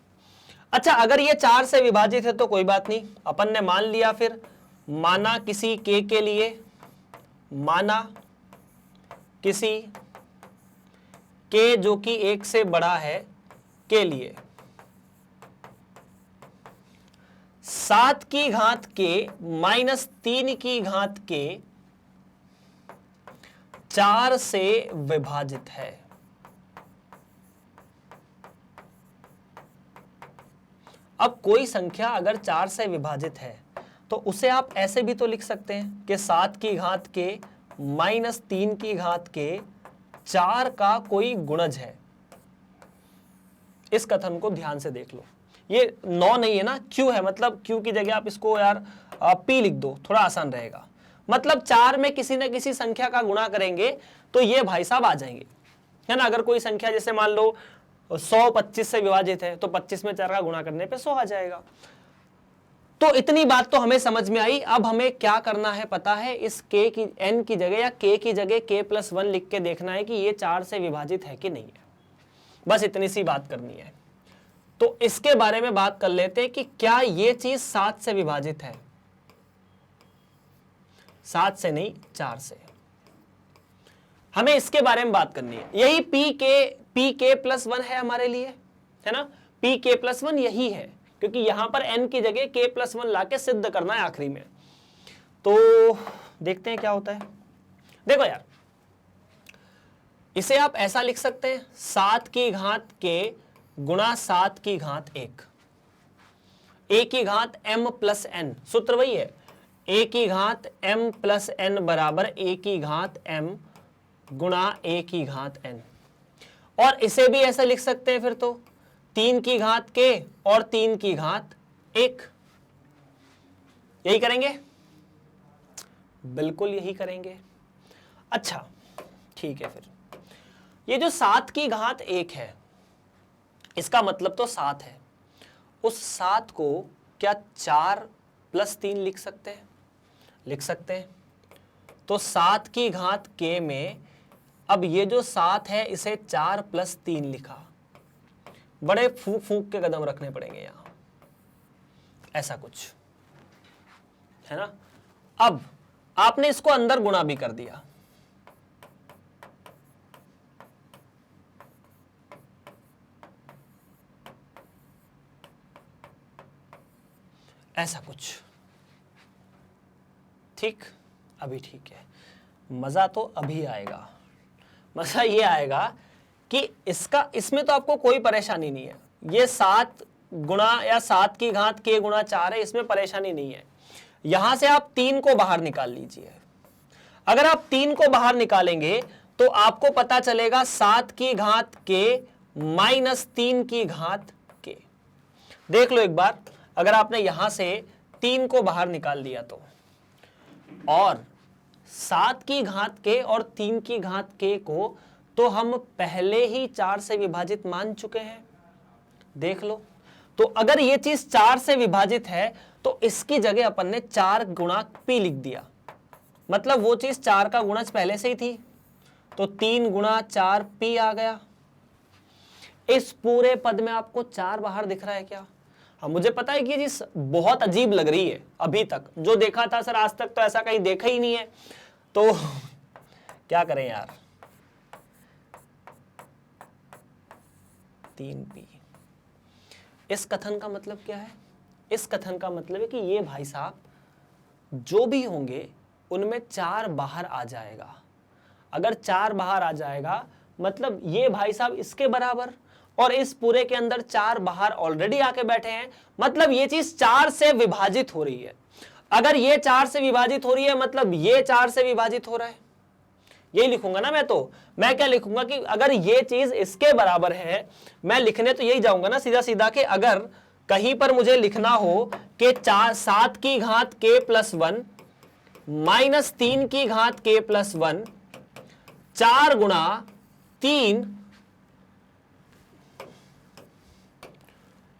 अच्छा, अगर ये 4 से विभाजित है तो कोई बात नहीं, अपन ने मान लिया, फिर माना किसी k के लिए, माना किसी k जो कि 1 से बड़ा है के लिए 7 की घात k माइनस 3 की घात k 4 से विभाजित है। अब कोई संख्या अगर 4 से विभाजित है तो उसे आप ऐसे भी तो लिख सकते हैं कि 7 की घात k माइनस 3 की घात k 4 का कोई गुणज है। इस कथन को ध्यान से देख लो, ये 9 नहीं है ना, q है, मतलब q की जगह आप इसको यार p लिख दो, थोड़ा आसान रहेगा। मतलब 4 में किसी न किसी संख्या का गुणा करेंगे तो ये भाई साहब आ जाएंगे, है ना। अगर कोई संख्या जैसे मान लो 100 25 से विभाजित है तो 25 में 4 का गुणा करने पे 100 आ जाएगा। तो इतनी बात तो हमें समझ में आई। अब हमें क्या करना है पता है, इस k की n की जगह या k की जगह k+1 लिख के देखना है कि ये 4 से विभाजित है कि नहीं है, बस इतनी सी बात करनी है। तो इसके बारे में बात कर लेते हैं कि क्या ये चीज 7 से विभाजित है। 7 से नहीं, 4 से। हमें इसके बारे में बात करनी है। यही pk+1 है हमारे लिए, है ना, pk+1 यही है, क्योंकि यहां पर n की जगह k+1 लाके सिद्ध करना है आखिरी में। तो देखते हैं क्या होता है। देखो यार, इसे आप ऐसा लिख सकते हैं 7 की घात k गुणा 7 की घात 1, a की घात m प्लस n, सूत्र वही है, a की घात m प्लस n बराबर a की घात m गुणा a की घात n। और इसे भी ऐसा लिख सकते हैं फिर तो 3 की घात k और 3 की घात 1, यही करेंगे, बिल्कुल यही करेंगे। अच्छा ठीक है, फिर ये जो 7 की घात 1 है, इसका मतलब तो 7 है, उस 7 को क्या 4 + 3 लिख सकते हैं? लिख सकते हैं। तो 7 की घात k में अब ये जो 7 है इसे 4 + 3 लिखा, बड़े फूक फूक के कदम रखने पड़ेंगे यहां, ऐसा कुछ है ना। अब आपने इसको अंदर गुणा भी कर दिया, ऐसा कुछ, ठीक, अभी ठीक है। मजा तो अभी आएगा। मजा ये आएगा कि इसमें तो आपको कोई परेशानी नहीं है। ये 7 गुणा या 7 की घात k गुणा 4 है, इसमें परेशानी नहीं है। यहां से आप 3 को बाहर निकाल लीजिए। अगर आप 3 को बाहर निकालेंगे तो आपको पता चलेगा 7 की घात k माइनस 3 की घात k। देख लो एक बार, अगर आपने यहां से 3 को बाहर निकाल दिया तो, और 7 की घात k और 3 की घात k को तो हम पहले ही 4 से विभाजित मान चुके हैं। देख लो, तो अगर ये चीज 4 से विभाजित है तो इसकी जगह अपन ने 4 गुणा p लिख दिया, मतलब वो चीज 4 का गुणज पहले से ही थी, तो 3 गुणा 4 p आ गया। इस पूरे पद में आपको 4 बाहर दिख रहा है क्या? हाँ, मुझे पता है कि ये चीज बहुत अजीब लग रही है अभी तक, जो देखा था सर आज तक तो ऐसा कहीं देखा ही नहीं है, तो क्या करें यार। 3p। इस कथन का मतलब क्या है? इस कथन का मतलब है कि ये भाई साहब जो भी होंगे उनमें 4 बाहर आ जाएगा। अगर 4 बाहर आ जाएगा मतलब ये भाई साहब इसके बराबर, और इस पूरे के अंदर 4 बाहर ऑलरेडी आके बैठे हैं, मतलब ये चीज 4 से विभाजित हो रही है। अगर ये 4 से विभाजित हो रही है मतलब ये 4 से विभाजित हो रहा है, यही लिखूंगा ना मैं। तो मैं क्या लिखूंगा कि अगर ये चीज इसके बराबर है, मैं लिखने तो यही जाऊंगा ना सीधा सीधा, कि अगर कहीं पर मुझे लिखना हो कि 7 की घात k प्लस 1 माइनस 3 की घात k प्लस 1 4 गुणा 3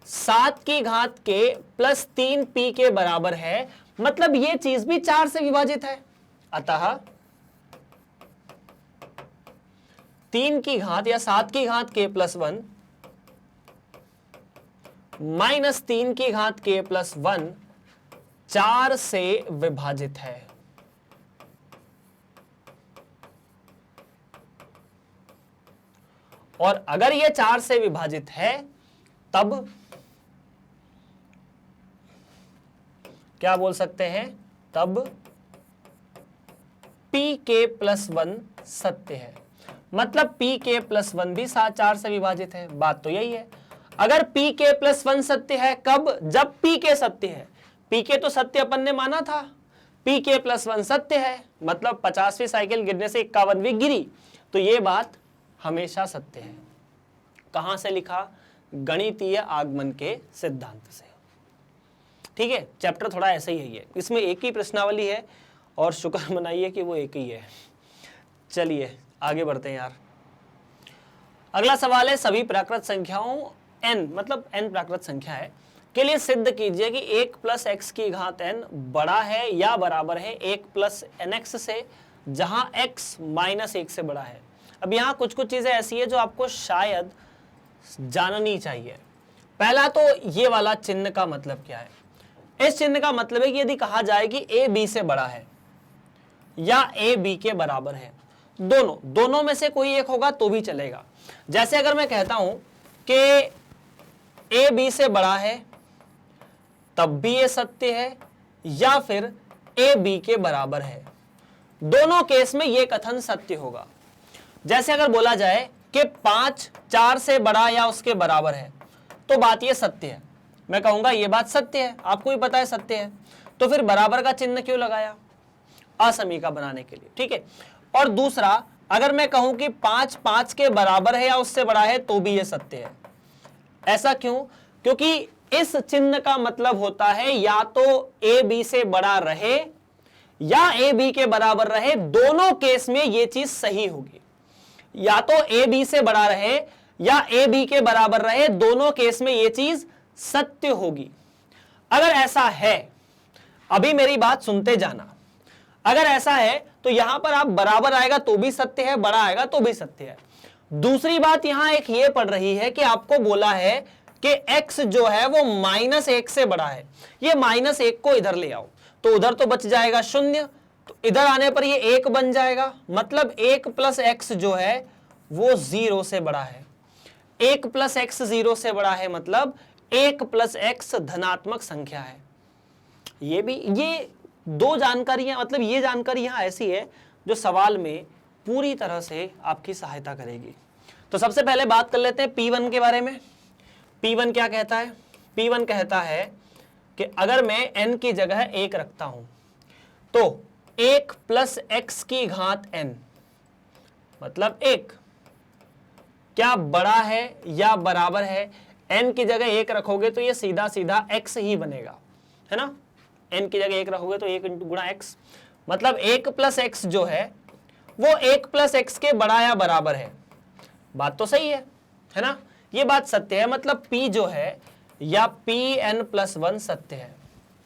7 की घात k प्लस 3p के बराबर है, मतलब ये चीज भी 4 से विभाजित है। अतः 3 की घात या 7 की घात k प्लस 1 माइनस 3 की घात k प्लस 1 4 से विभाजित है। और अगर यह 4 से विभाजित है तब क्या बोल सकते हैं? तब pk प्लस 1 सत्य है, मतलब pk प्लस 1 भी 4 से विभाजित है। बात तो यही है। अगर pk प्लस 1 सत्य है कब? जब pk सत्य है। pk तो सत्य अपन ने माना था, pk प्लस 1 सत्य है, मतलब 50वीं साइकिल गिरने से 51वीं गिरी, तो ये बात हमेशा सत्य है। कहां से लिखा? गणितीय आगमन के सिद्धांत से। ठीक है, चैप्टर थोड़ा ऐसा ही है ये, इसमें एक ही प्रश्नावली है और शुक्र मनाइए कि वो एक ही है। चलिए आगे बढ़ते हैं यार। अगला सवाल है, सभी प्राकृत संख्याओं n, मतलब n प्राकृत संख्या है, के लिए सिद्ध कीजिए कि 1 प्लस एक्स की घात n बड़ा है या बराबर है 1 प्लस nx से, जहां x माइनस 1 से बड़ा है। अब यहाँ कुछ कुछ चीजें ऐसी है जो आपको शायद जाननी चाहिए। पहला तो ये वाला चिन्ह का मतलब क्या है? इस चिन्ह का मतलब है कि यदि कहा जाए कि a b से बड़ा है या a b के बराबर है, दोनों में से कोई एक होगा तो भी चलेगा। जैसे अगर मैं कहता हूं कि a b से बड़ा है तब भी ये सत्य है, या फिर a b के बराबर है, दोनों केस में ये कथन सत्य होगा। जैसे अगर बोला जाए कि 5 4 से बड़ा या उसके बराबर है, तो बात ये सत्य है, मैं कहूंगा ये बात सत्य है, आपको भी पता है सत्य है, तो फिर बराबर का चिन्ह क्यों लगाया? असमीका बनाने के लिए। ठीक है। और दूसरा, अगर मैं कहूं कि 5 5 के बराबर है या उससे बड़ा है, तो भी ये सत्य है। ऐसा क्यों? क्योंकि इस चिन्ह का मतलब होता है या तो a b से बड़ा रहे या a b के बराबर रहे, दोनों केस में ये चीज सही होगी। या तो a b से बड़ा रहे या a b के बराबर रहे, दोनों केस में ये चीज सत्य होगी। अगर ऐसा है, अभी मेरी बात सुनते जाना, अगर ऐसा है तो यहां पर आप बराबर आएगा तो भी सत्य है, बड़ा आएगा तो भी सत्य है। दूसरी बात यहां एक ये पड़ रही है कि आपको बोला है कि x जो है वो -1 से बड़ा है, ये -1 को इधर ले आओ, तो उधर तो बच जाएगा 0, तो इधर आने पर ये 1 बन जाएगा, मतलब 1 प्लस x जो है वो 0 से बड़ा है। 1 प्लस x 0 से बड़ा है, मतलब 1 प्लस x धनात्मक संख्या है। ये दो जानकारियां, मतलब ये जानकारी यहां ऐसी है जो सवाल में पूरी तरह से आपकी सहायता करेगी। तो सबसे पहले बात कर लेते हैं P1 के बारे में। P1 क्या कहता है? P1 कहता है कि अगर मैं n की जगह 1 रखता हूं तो 1 प्लस x की घात n, मतलब 1 क्या बड़ा है या बराबर है? n की जगह 1 रखोगे तो ये सीधा सीधा x ही बनेगा, है ना। n की जगह 1 रखोगे तो 1 गुणा x, मतलब 1 प्लस एक्स जो है वो 1 प्लस एक्स के बड़ा या बराबर है। बात तो सही है ना, ये बात सत्य है। मतलब P जो है या Pn+1 सत्य है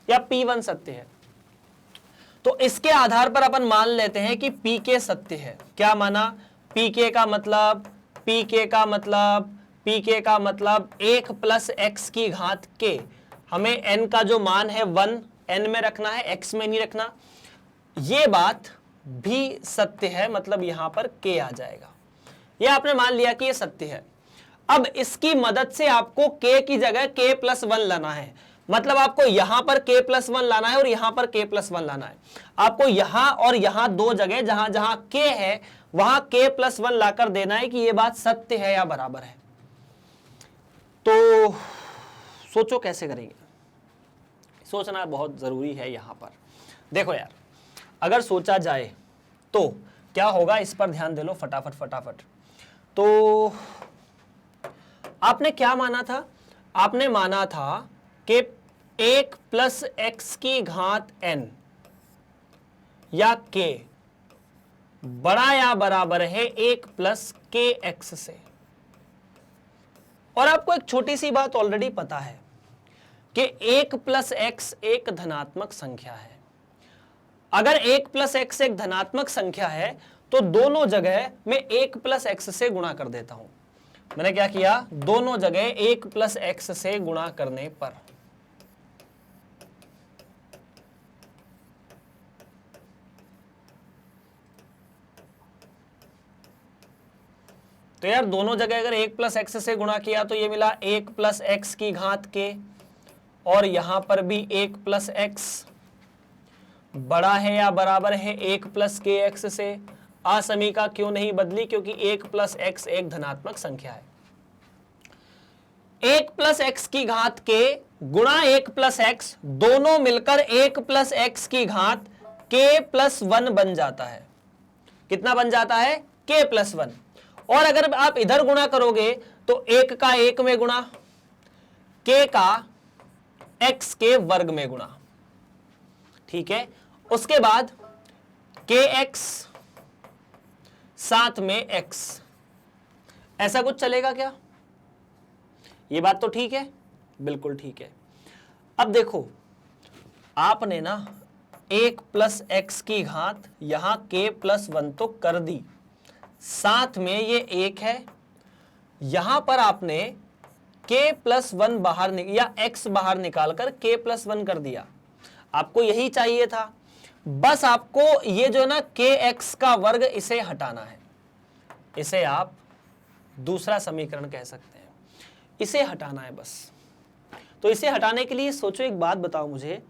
या P1 सत्य है। तो इसके आधार पर अपन मान लेते हैं कि Pk सत्य है। क्या माना? Pk का मतलब Pk का मतलब 1 प्लस एक्स की घात k। हमें n का जो मान है 1 n में रखना है, x में नहीं रखना। ये बात भी सत्य है, मतलब यहां पर k आ जाएगा। ये आपने मान लिया कि ये सत्य है। अब इसकी मदद से आपको k की जगह k+1 लाना है। मतलब आपको यहां पर k+1 लाना है और यहां पर k+1 लाना है। आपको यहां और यहां दो जगह जहां जहां k है वहां k+1 लाकर देना है कि ये बात सत्य है या बराबर है। तो सोचो कैसे करेंगे। सोचना बहुत जरूरी है यहां पर। देखो यार, अगर सोचा जाए तो क्या होगा, इस पर ध्यान दे लो फटाफट। तो आपने क्या माना था? आपने माना था कि 1 प्लस एक्स की घात n या k बड़ा या बराबर है 1 प्लस के एक्स से। और आपको एक छोटी सी बात ऑलरेडी पता है कि 1 प्लस एक्स एक धनात्मक संख्या है। अगर 1 प्लस एक्स एक धनात्मक संख्या है तो दोनों जगह मैं 1 प्लस एक्स से गुणा कर देता हूं। मैंने क्या किया? दोनों जगह 1 प्लस एक्स से गुणा करने पर तो यार दोनों जगह अगर 1 प्लस एक्स से गुणा किया तो ये मिला 1 प्लस एक्स की घात के, और यहां पर भी 1 प्लस एक्स बड़ा है या बराबर है 1 प्लस के एक्स से। असमीका क्यों नहीं बदली? क्योंकि 1 प्लस एक्स एक धनात्मक संख्या है। 1 प्लस एक्स की घात के गुणा 1 प्लस एक्स, दोनों मिलकर 1 प्लस एक्स की घात k+1 बन जाता है। कितना बन जाता है? k+1। और अगर आप इधर गुणा करोगे तो 1 का 1 में गुणा, k का x के वर्ग में गुणा। ठीक है, उसके बाद kx साथ में x, ऐसा कुछ चलेगा क्या? ये बात तो ठीक है, बिल्कुल ठीक है। अब देखो, आपने ना 1 प्लस एक्स की घात यहां k+1 तो कर दी, साथ में ये 1 है, यहां पर आपने k+1 बाहर या x बाहर निकालकर k+1 कर दिया। आपको यही चाहिए था। बस आपको ये जो ना kx का वर्ग इसे हटाना है। इसे आप दूसरा समीकरण कह सकते हैं, इसे हटाना है बस। तो इसे हटाने के लिए सोचो, एक बात बताओ मुझे,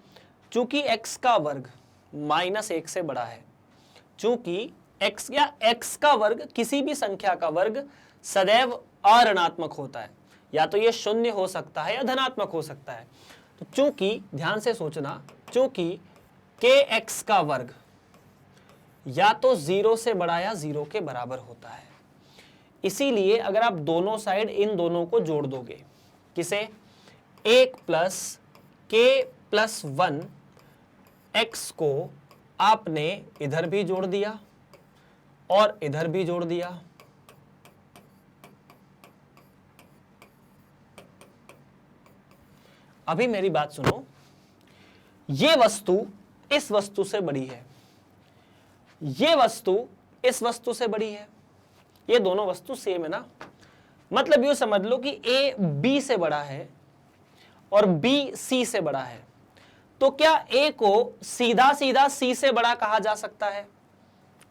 चूंकि x का वर्ग -1 से बड़ा है, चूंकि x या x का वर्ग किसी भी संख्या का वर्ग सदैव अऋणात्मक होता है, या तो ये शून्य हो सकता है या धनात्मक हो सकता है। तो चूंकि, ध्यान से सोचना, चूंकि kx का वर्ग या तो 0 से बड़ा या 0 के बराबर होता है, इसीलिए अगर आप दोनों साइड इन दोनों को जोड़ दोगे, किसे? 1 प्लस k+1 x को आपने इधर भी जोड़ दिया और इधर भी जोड़ दिया। अभी मेरी बात सुनो, ये वस्तु इस वस्तु से बड़ी है, ये वस्तु इस वस्तु से बड़ी है, ये दोनों वस्तु सेम है ना। मतलब यूं समझ लो कि A B से बड़ा है और B C से बड़ा है, तो क्या A को सीधा सीधा C से बड़ा कहा जा सकता है?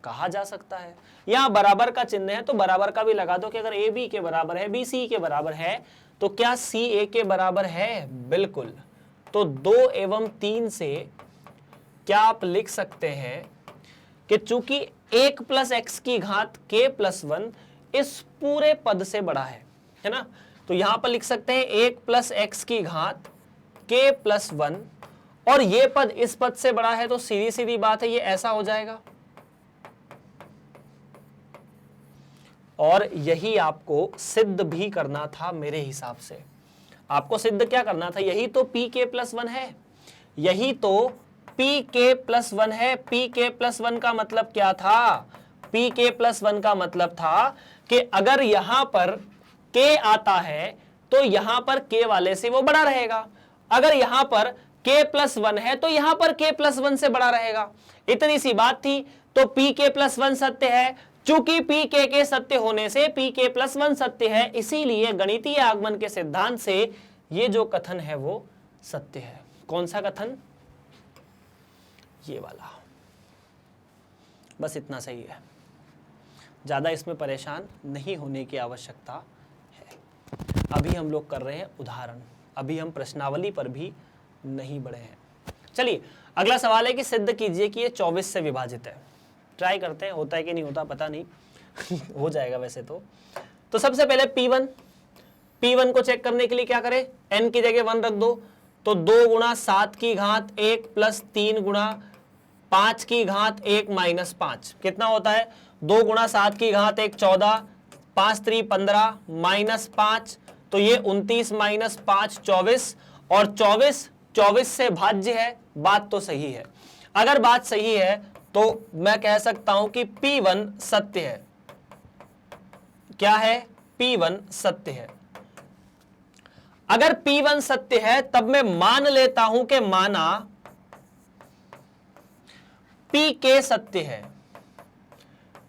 कहा जा सकता है। यहां बराबर का चिन्ह है तो बराबर का भी लगा दो कि अगर A B के बराबर है, B C के बराबर है, तो क्या C A के बराबर है? बिल्कुल। तो 2 एवं 3 से क्या आप लिख सकते हैं कि चूंकि 1 प्लस एक्स की घात k प्लस 1 इस पूरे पद से बड़ा है ना। तो यहां पर लिख सकते हैं 1 प्लस एक्स की घात k प्लस 1, और ये पद इस पद से बड़ा है, तो सीधी सीधी बात है ये ऐसा हो जाएगा। और यही आपको सिद्ध भी करना था मेरे हिसाब से। आपको सिद्ध क्या करना था, यही तो पी के प्लस 1 है, यही तो पी के प्लस 1 है। पी के प्लस 1 का मतलब क्या था, पी के प्लस 1 का मतलब था कि अगर यहां पर के आता है तो यहां पर के वाले से वो बड़ा रहेगा, अगर यहां पर k प्लस 1 है तो यहां पर k प्लस 1 से बड़ा रहेगा। इतनी सी बात थी। तो पी के प्लस 1 सत्य है, चूंकि पी के सत्य होने से पी के प्लस 1 सत्य है, इसीलिए गणितीय आगमन के सिद्धांत से ये जो कथन है वो सत्य है। कौन सा कथन, ये वाला। बस इतना सही है, ज्यादा इसमें परेशान नहीं होने की आवश्यकता है। अभी हम लोग कर रहे हैं उदाहरण, अभी हम प्रश्नावली पर भी नहीं बढ़े हैं। चलिए अगला सवाल है कि सिद्ध कीजिए कि ये 24 से विभाजित है। ट्राई करते हैं, होता है कि नहीं होता पता नहीं हो जाएगा वैसे तो सबसे पहले P1 को चेक करने के लिए क्या करें, n की जगह 1 रख दो, तो 2 गुणा 7 की घात 1 प्लस 3 गुणा 5 की घात 1 माइनस 5 कितना होता है, 2 गुणा 7 की घात 1 14, 5 3 15 माइनस 5, तो ये 29 माइनस 5 24, और 24 से भाज्य है। बात तो सही है, अगर बात सही है तो मैं कह सकता हूं कि P1 सत्य है। क्या है, P1 सत्य है। अगर P1 सत्य है तब मैं मान लेता हूं कि माना PK सत्य है।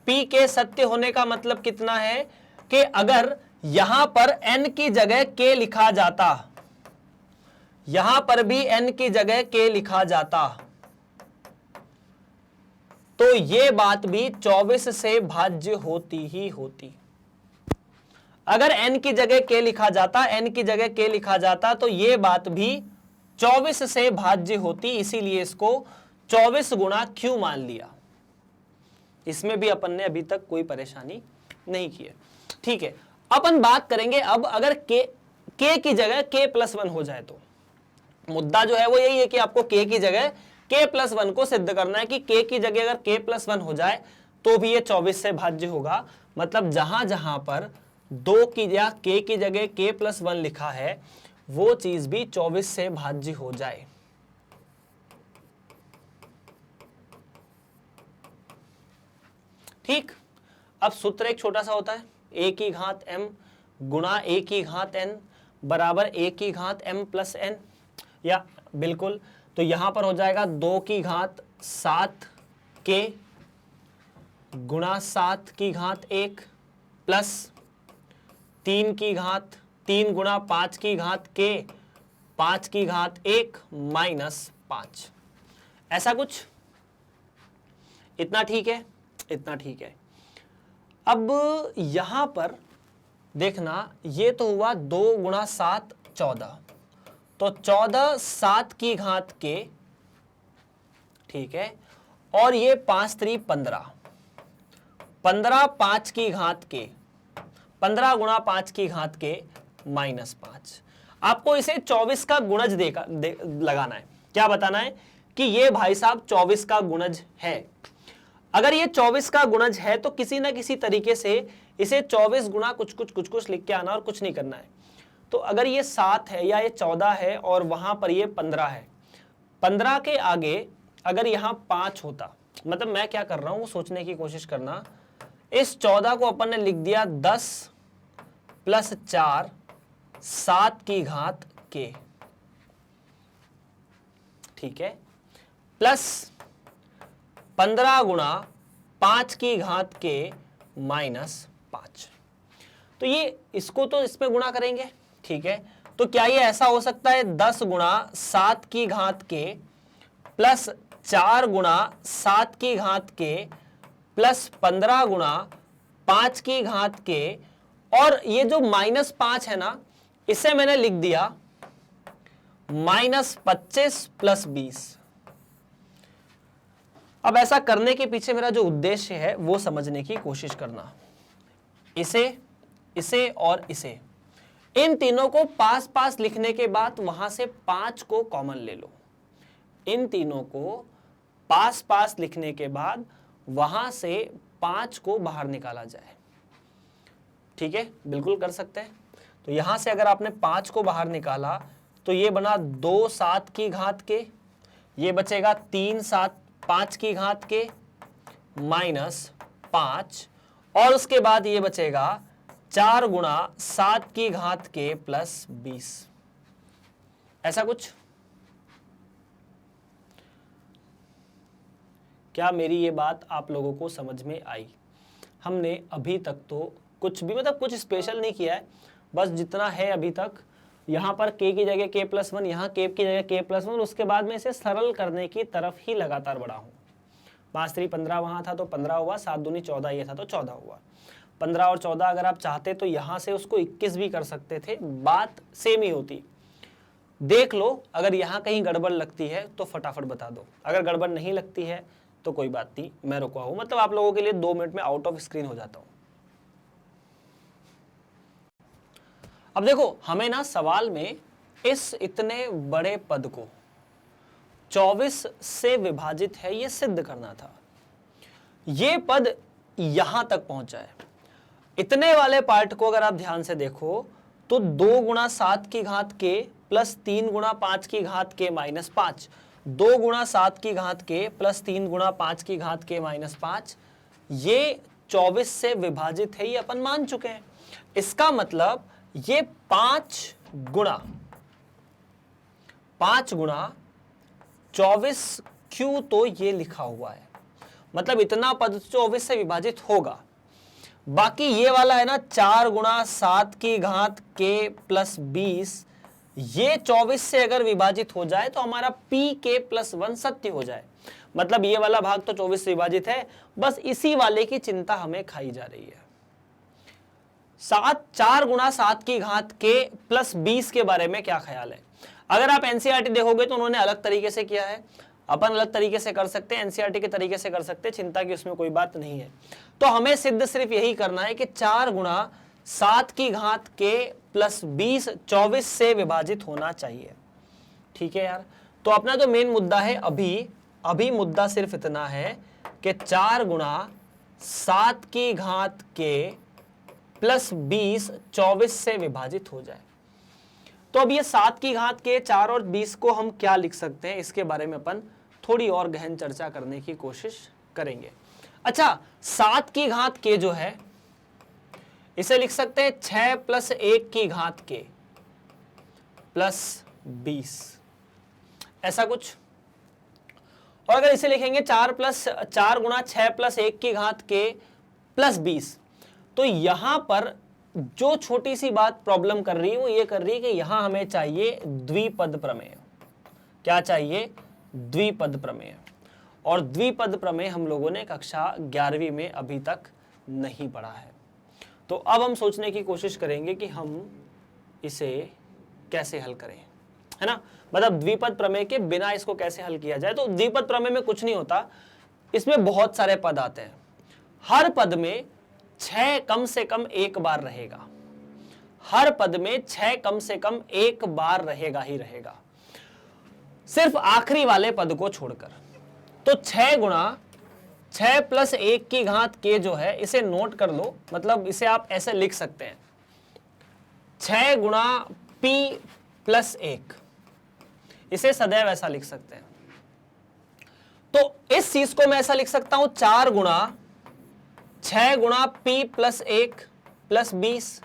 PK सत्य होने का मतलब कितना है कि अगर यहां पर n की जगह k लिखा जाता, यहां पर भी n की जगह k लिखा जाता, तो ये बात भी 24 से भाज्य होती ही होती। अगर n की जगह k लिखा जाता, n की जगह k लिखा जाता, तो ये बात भी 24 से भाज्य होती, इसीलिए इसको 24 गुणा q मान लिया। इसमें भी अपन ने अभी तक कोई परेशानी नहीं की है। ठीक है, अपन बात करेंगे अब अगर k की जगह k प्लस 1 हो जाए तो। मुद्दा जो है वो यही है कि आपको k की जगह k प्लस 1 को सिद्ध करना है कि k की जगह अगर k प्लस 1 हो जाए तो भी ये 24 से भाज्य होगा। मतलब जहां जहां पर 2 की या k की जगह k प्लस 1 लिखा है वो चीज भी 24 से भाज्य हो जाए। ठीक, अब सूत्र एक छोटा सा होता है, a की घात m गुणा a की घात n बराबर a की घात m प्लस n, या बिल्कुल, तो यहां पर हो जाएगा 2 की घात 7 k गुणा 7 की घात 1 प्लस 3 की घात 3 गुणा 5 की घात k 5 की घात 1 माइनस 5। ऐसा कुछ, इतना ठीक है, इतना ठीक है। अब यहां पर देखना, ये तो हुआ 2 गुणा 7 14, तो 14 7 की घात के, ठीक है, और ये 5 3 15, 15 5 की घात के, 15 गुणा 5 की घात के माइनस 5। आपको इसे 24 का गुणज लगाना है। क्या बताना है कि ये भाई साहब 24 का गुणज है। अगर ये 24 का गुणज है तो किसी ना किसी तरीके से इसे 24 गुणा कुछ कुछ लिख के आना और कुछ नहीं करना है। तो अगर ये 7 है या ये 14 है और वहां पर ये 15 है, 15 के आगे अगर यहां 5 होता, मतलब मैं क्या कर रहा हूं वो सोचने की कोशिश करना। इस 14 को अपन ने लिख दिया 10 प्लस 4 7 की घात के, ठीक है, प्लस 15 गुणा 5 की घात के माइनस 5। तो ये इसको तो इसमें गुणा करेंगे, ठीक है। तो क्या ये ऐसा हो सकता है 10 गुणा 7 की घात के प्लस 4 गुणा 7 की घात के प्लस 15 गुणा 5 की घात के, और ये जो माइनस 5 है ना, इसे मैंने लिख दिया माइनस 25 प्लस 20। अब ऐसा करने के पीछे मेरा जो उद्देश्य है वो समझने की कोशिश करना। इसे और इसे, इन तीनों को पास पास लिखने के बाद वहां से 5 को कॉमन ले लो। इन तीनों को पास पास लिखने के बाद वहां से 5 को बाहर निकाला जाए। ठीक है, बिल्कुल कर सकते हैं। तो यहां से अगर आपने 5 को बाहर निकाला तो ये बना 2 7 की घात के, ये बचेगा 3 7 5 की घात के -5, और उसके बाद ये बचेगा 4 गुणा 7 की घात के +20। ऐसा कुछ? क्या मेरी ये बात आप लोगों को समझ में आई? हमने अभी तक तो कुछ भी मतलब कुछ स्पेशल नहीं किया है, बस जितना है अभी तक, यहाँ पर k की जगह k+1, यहाँ k की जगह k+1, उसके बाद में इसे सरल करने की तरफ ही लगातार बढ़ा हूँ। 5 3 15 वहाँ था तो 15 हुआ, 7 दूनी 14 ये था तो 14 हुआ। 15 और 14 अगर आप चाहते तो यहाँ से उसको 21 भी कर सकते थे, बात सेम ही होती। देख लो, अगर यहाँ कहीं गड़बड़ लगती है तो फटाफट बता दो, अगर गड़बड़ नहीं लगती है तो कोई बात नहीं, मैं रुका हूँ, मतलब आप लोगों के लिए 2 मिनट में आउट ऑफ स्क्रीन हो जाता हूँ। अब देखो, हमें ना सवाल में इस इतने बड़े पद को 24 से विभाजित है ये सिद्ध करना था। ये पद यहां तक पहुंचा है। इतने वाले पार्ट को अगर आप ध्यान से देखो तो 2 गुणा 7 की घात के प्लस 3 गुणा 5 की घात के -5, 2 गुणा 7 की घात के प्लस 3 गुणा 5 की घात के -5, ये 24 से विभाजित है, ये अपन मान चुके हैं। इसका मतलब ये 5 गुणा 24 क्यों, तो ये लिखा हुआ है, मतलब इतना पद 24 से विभाजित होगा। बाकी ये वाला है ना 4 गुणा 7 की घात के +20, ये 24 से अगर विभाजित हो जाए तो हमारा pk+1 सत्य हो जाए, मतलब ये वाला भाग तो 24 से विभाजित है, बस इसी वाले की चिंता हमें खाई जा रही है। 4 गुणा 7 की घात के +20 के बारे में क्या ख्याल है? अगर आप एनसीईआरटी देखोगे तो उन्होंने अलग तरीके से किया है, अपन अलग तरीके से कर सकते हैं, एनसीईआरटी के तरीके से कर सकते हैं, चिंता की उसमें कोई बात नहीं है। तो हमें सिद्ध सिर्फ यही करना है कि 4 गुणा 7 की घात के +20 24 से विभाजित होना चाहिए। ठीक है यार, तो अपना जो मेन मुद्दा है अभी मुद्दा सिर्फ इतना है कि 4 गुणा 7 की घात के +20 24 से विभाजित हो जाए। तो अब ये 7 की घात के 4 और 20 को हम क्या लिख सकते हैं, इसके बारे में अपन थोड़ी और गहन चर्चा करने की कोशिश करेंगे। अच्छा, 7 की घात के जो है इसे लिख सकते हैं 6 + 1 की घात के +20, ऐसा कुछ। और अगर इसे लिखेंगे 4 गुणा 6 + 1 की घात के +20, तो यहां पर जो छोटी सी बात प्रॉब्लम कर रही है वो ये कर रही है कि यहां हमें चाहिए द्विपद प्रमेय। क्या चाहिए? द्विपद प्रमेय। और द्विपद प्रमेय हम लोगों ने कक्षा 11वीं में अभी तक नहीं पढ़ा है। तो अब हम सोचने की कोशिश करेंगे कि हम इसे कैसे हल करें, है ना, मतलब द्विपद प्रमेय के बिना इसको कैसे हल किया जाए। तो द्विपद प्रमेय में कुछ नहीं होता, इसमें बहुत सारे पद आते हैं, हर पद में 6 कम से कम एक बार रहेगा, हर पद में 6 कम से कम एक बार रहेगा ही रहेगा, सिर्फ आखिरी वाले पद को छोड़कर। तो 6 गुणा 6 + 1 की घात के जो है इसे नोट कर लो, मतलब इसे आप ऐसे लिख सकते हैं 6 गुणा p + 1, इसे सदैव ऐसा लिख सकते हैं। तो इस चीज को मैं ऐसा लिख सकता हूं 4 गुणा 6 गुणा p + 1 + 20।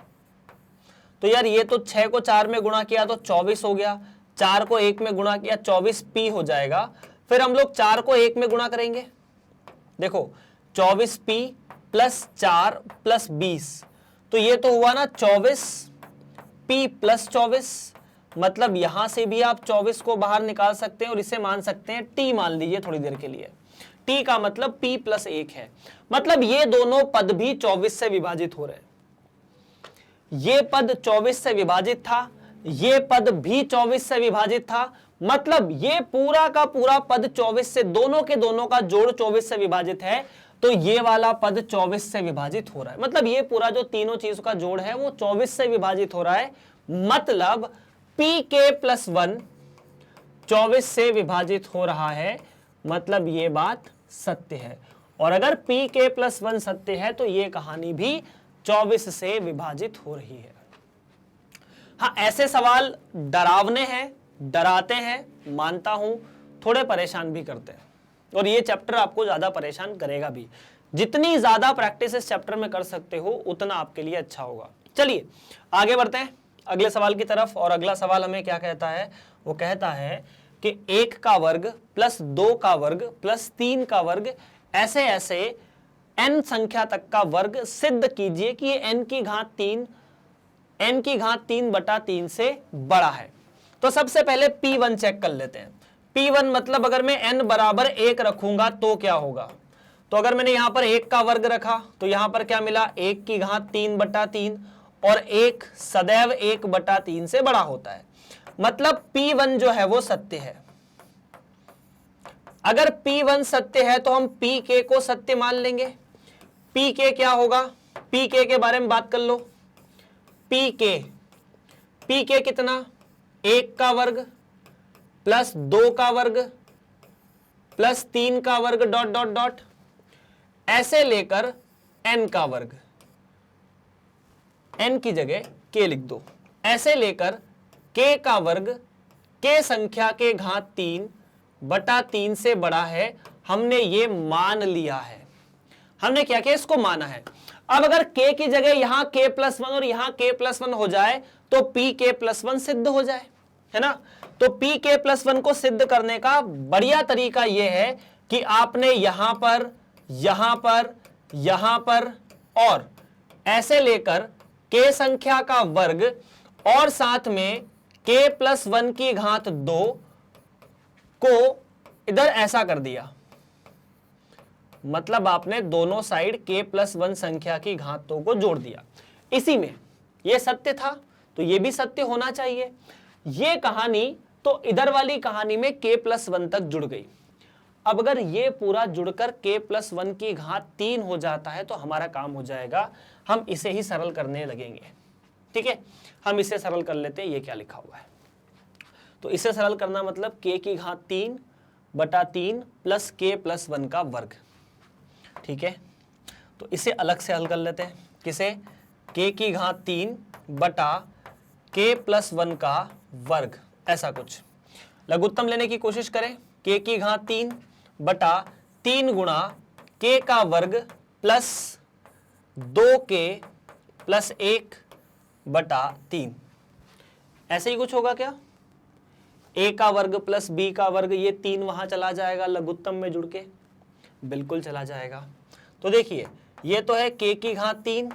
तो यार ये तो 6 को 4 में गुणा किया तो 24 हो गया, 4 को 1 में गुणा किया 24p हो जाएगा। फिर हम लोग 4 को 1 में गुणा करेंगे, देखो 24p + 4 + 20, तो ये तो हुआ ना 24p + 24, मतलब यहां से भी आप 24 को बाहर निकाल सकते हैं और इसे मान सकते हैं t, मान लीजिए थोड़ी देर के लिए, t का मतलब p + 1 है, मतलब ये दोनों पद भी 24 से विभाजित हो रहे हैं। ये पद 24 से विभाजित था, ये पद भी 24 से विभाजित था, मतलब ये पूरा का पूरा पद 24 से, दोनों के दोनों का जोड़ 24 से विभाजित है, तो ये वाला पद 24 से विभाजित हो रहा है। मतलब ये पूरा जो तीनों चीज का जोड़ है वो 24 से विभाजित हो रहा है। मतलब pk प्लस 1 24 से विभाजित हो रहा है, मतलब ये बात सत्य है। और अगर pk प्लस 1 सत्य है तो ये कहानी भी 24 से विभाजित हो रही है। हाँ, ऐसे सवाल डरावने हैं, डराते हैं, मानता हूं, थोड़े परेशान भी करते हैं, और ये चैप्टर आपको ज्यादा परेशान करेगा भी। जितनी ज्यादा प्रैक्टिस इस चैप्टर में कर सकते हो उतना आपके लिए अच्छा होगा। चलिए आगे बढ़ते हैं अगले सवाल की तरफ। और अगला सवाल हमें क्या कहता है? वो कहता है कि 1 का वर्ग प्लस 2 का वर्ग प्लस 3 का वर्ग ऐसे ऐसे n संख्या तक का वर्ग सिद्ध कीजिए कि ये n की घात 3 बटा 3 से बड़ा है। तो सबसे पहले P1 चेक कर लेते हैं। P1 मतलब अगर मैं n बराबर 1 रखूंगा तो क्या होगा? तो अगर मैंने यहां पर 1 का वर्ग रखा तो यहां पर क्या मिला? 1 की घात 3 बटा 3, और 1 सदैव 1 बटा 3 से बड़ा होता है। मतलब P1 जो है वो सत्य है। अगर P1 सत्य है तो हम Pk को सत्य मान लेंगे। Pk क्या होगा? Pk के बारे में बात कर लो। Pk कितना? 1 का वर्ग प्लस 2 का वर्ग प्लस 3 का वर्ग डॉट डॉट डॉट ऐसे लेकर n का वर्ग, n की जगह k लिख दो, ऐसे लेकर k का वर्ग k संख्या के घात 3 बटा 3 से बड़ा है। हमने ये मान लिया है। हमने क्या किया? इसको माना है। अब अगर k की जगह यहां k प्लस 1 और यहां k प्लस 1 हो जाए तो pk प्लस 1 सिद्ध हो जाए, है ना? तो pk प्लस 1 को सिद्ध करने का बढ़िया तरीका यह है कि आपने यहां पर, यहां पर, यहां पर और ऐसे लेकर k संख्या का वर्ग और साथ में k प्लस 1 की घात 2 को इधर ऐसा कर दिया। मतलब आपने दोनों साइड k प्लस 1 संख्या की घातों को जोड़ दिया। इसी में यह सत्य था तो यह भी सत्य होना चाहिए। यह कहानी तो इधर वाली कहानी में k प्लस 1 तक जुड़ गई। अब अगर ये पूरा जुड़कर k प्लस 1 की घात 3 हो जाता है तो हमारा काम हो जाएगा। हम इसे ही सरल करने लगेंगे। ठीक है, हम इसे सरल कर लेते हैं। ये क्या लिखा हुआ है? तो इसे सरल करना मतलब k की घात 3 बटा 3 प्लस k प्लस 1 का वर्ग। ठीक है, तो इसे अलग से हल कर लेते हैं। किसे? k की घात 3 बटा k प्लस 1 का वर्ग, ऐसा कुछ। लघुत्तम लेने की कोशिश करें। k की घात 3 बटा 3 गुणा k का वर्ग प्लस 2k प्लस 1 बटा 3, ऐसे ही कुछ होगा क्या? a का वर्ग प्लस b का वर्ग, ये 3 वहां चला जाएगा लघुत्तम में जुड़ के, बिल्कुल चला जाएगा। तो देखिए ये तो है k की घात 3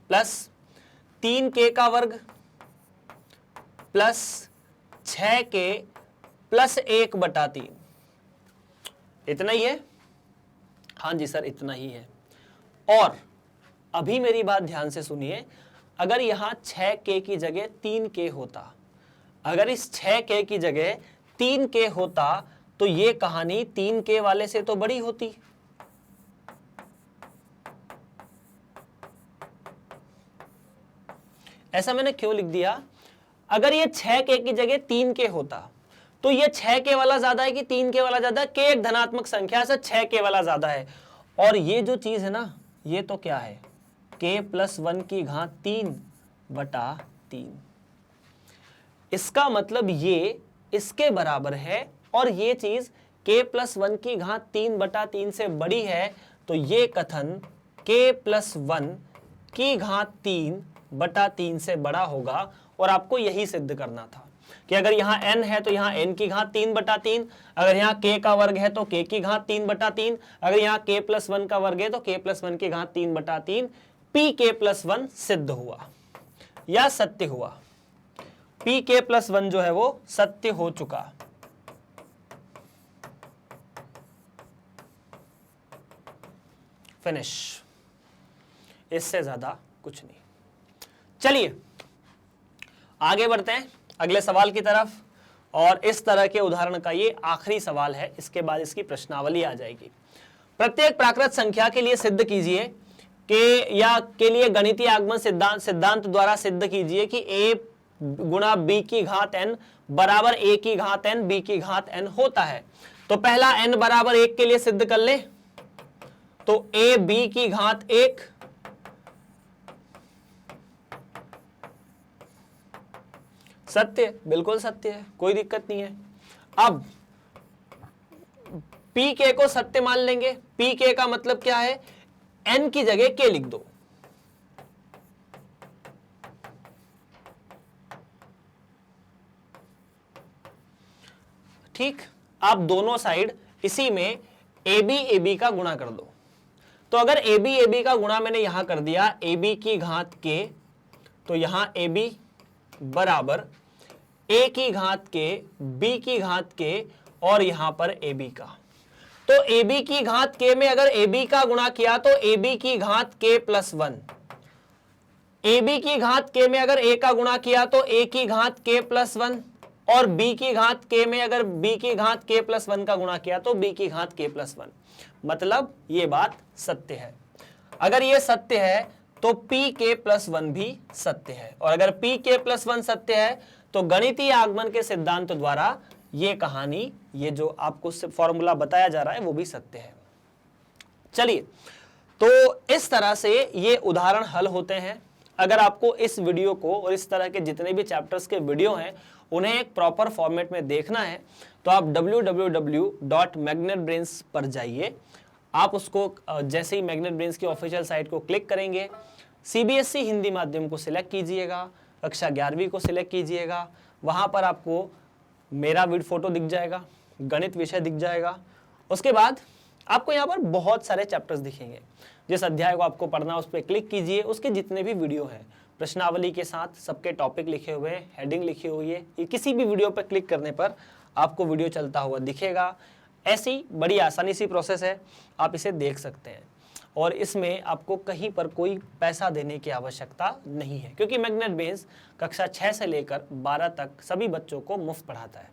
प्लस 3k का वर्ग प्लस 6k प्लस 1 बटा 3, इतना ही है? हाँ जी सर, इतना ही है। और अभी मेरी बात ध्यान से सुनिए, अगर यहां 6k की जगह 3k होता, अगर इस 6k की जगह 3k होता तो ये कहानी 3k वाले से तो बड़ी होती। ऐसा मैंने क्यों लिख दिया? अगर ये 6k की जगह 3k होता तो ये 6k वाला ज्यादा है कि 3k वाला ज्यादा? k एक धनात्मक संख्या से 6k वाला ज्यादा है। और ये जो चीज है ना, ये तो क्या है? k प्लस 1 की घात 3 बटा 3। इसका मतलब ये इसके बराबर है और ये चीज k प्लस 1 की घात 3 बटा 3 से बड़ी है। तो ये कथन k प्लस 1 की घात 3 बटा 3 से बड़ा होगा। और आपको यही सिद्ध करना था कि अगर यहाँ n है तो यहाँ n की घात 3 बटा 3, अगर यहाँ k का वर्ग है तो k की घात 3 बटा 3, अगर यहाँ k प्लस 1 का वर्ग है तो k प्लस 1 की घात 3 बटा 3। pk प्लस 1 सिद्ध हुआ या सत्य हुआ। pk प्लस 1 जो है वो सत्य हो चुका। फिनिश, इससे ज्यादा कुछ नहीं। चलिए आगे बढ़ते हैं अगले सवाल की तरफ। और इस तरह के उदाहरण का ये आखिरी सवाल है, इसके बाद इसकी प्रश्नावली आ जाएगी। प्रत्येक प्राकृत संख्या के लिए सिद्ध कीजिए के लिए गणितीय आगमन सिद्धांत द्वारा सिद्ध कीजिए कि a गुणा b की घात n बराबर a की घात n b की घात n होता है। तो पहला n बराबर 1 के लिए सिद्ध कर ले, तो a b की घात 1 सत्य, बिल्कुल सत्य है, कोई दिक्कत नहीं है। अब पी के को सत्य मान लेंगे। पी के का मतलब क्या है, एन की जगह के लिख दो। ठीक, आप दोनों साइड इसी में ए बी का गुणा कर दो। तो अगर ए बी का गुणा मैंने यहां कर दिया ए बी की घात के, तो यहां ए बी बराबर a की घात के b की घात के और यहां पर ab का। तो ab की घात k में अगर ab का गुणा किया तो ab की घात k प्लस 1, ab की घात k में अगर a का गुणा किया तो a की घात k प्लस 1 और b की घात k में अगर b की घात k प्लस 1 का गुणा किया तो b की घात k प्लस 1। मतलब ये बात सत्य है। अगर ये सत्य है तो pk प्लस 1 भी सत्य है, और अगर pk प्लस 1 सत्य है तो गणितीय आगमन के सिद्धांत द्वारा ये कहानी, ये जो आपको फॉर्मूला बताया जा रहा है वो भी सत्य है। चलिए, तो इस तरह से ये उदाहरण हल होते हैं। अगर आपको इस वीडियो को और इस तरह के जितने भी चैप्टर्स के वीडियो हैं उन्हें एक प्रॉपर फॉर्मेट में देखना है तो आप www.magnetbrains पर जाइए। आप उसको जैसे ही मैग्नेट ब्रेन्स की ऑफिशियल साइट को क्लिक करेंगे, सीबीएसई हिंदी माध्यम को सिलेक्ट कीजिएगा, कक्षा 11वीं को सिलेक्ट कीजिएगा। वहाँ पर आपको मेरा फोटो दिख जाएगा, गणित विषय दिख जाएगा। उसके बाद आपको यहाँ पर बहुत सारे चैप्टर्स दिखेंगे। जिस अध्याय को आपको पढ़ना है उस पर क्लिक कीजिए, उसके जितने भी वीडियो हैं प्रश्नावली के साथ सबके टॉपिक लिखे हुए हैं, हेडिंग लिखी हुई है। ये किसी भी वीडियो पर क्लिक करने पर आपको वीडियो चलता हुआ दिखेगा। ऐसी बड़ी आसानी सी प्रोसेस है, आप इसे देख सकते हैं और इसमें आपको कहीं पर कोई पैसा देने की आवश्यकता नहीं है, क्योंकि मैग्नेट ब्रेन्स कक्षा 6 से लेकर 12 तक सभी बच्चों को मुफ्त पढ़ाता है।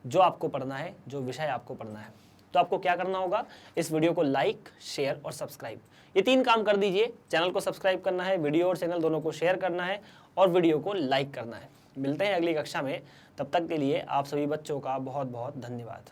जो आपको पढ़ना है, जो विषय आपको पढ़ना है, तो आपको क्या करना होगा, इस वीडियो को लाइक, शेयर और सब्सक्राइब, ये 3 काम कर दीजिए। चैनल को सब्सक्राइब करना है, वीडियो और चैनल दोनों को शेयर करना है और वीडियो को लाइक करना है। मिलते हैं अगली कक्षा में, तब तक के लिए आप सभी बच्चों का बहुत बहुत धन्यवाद।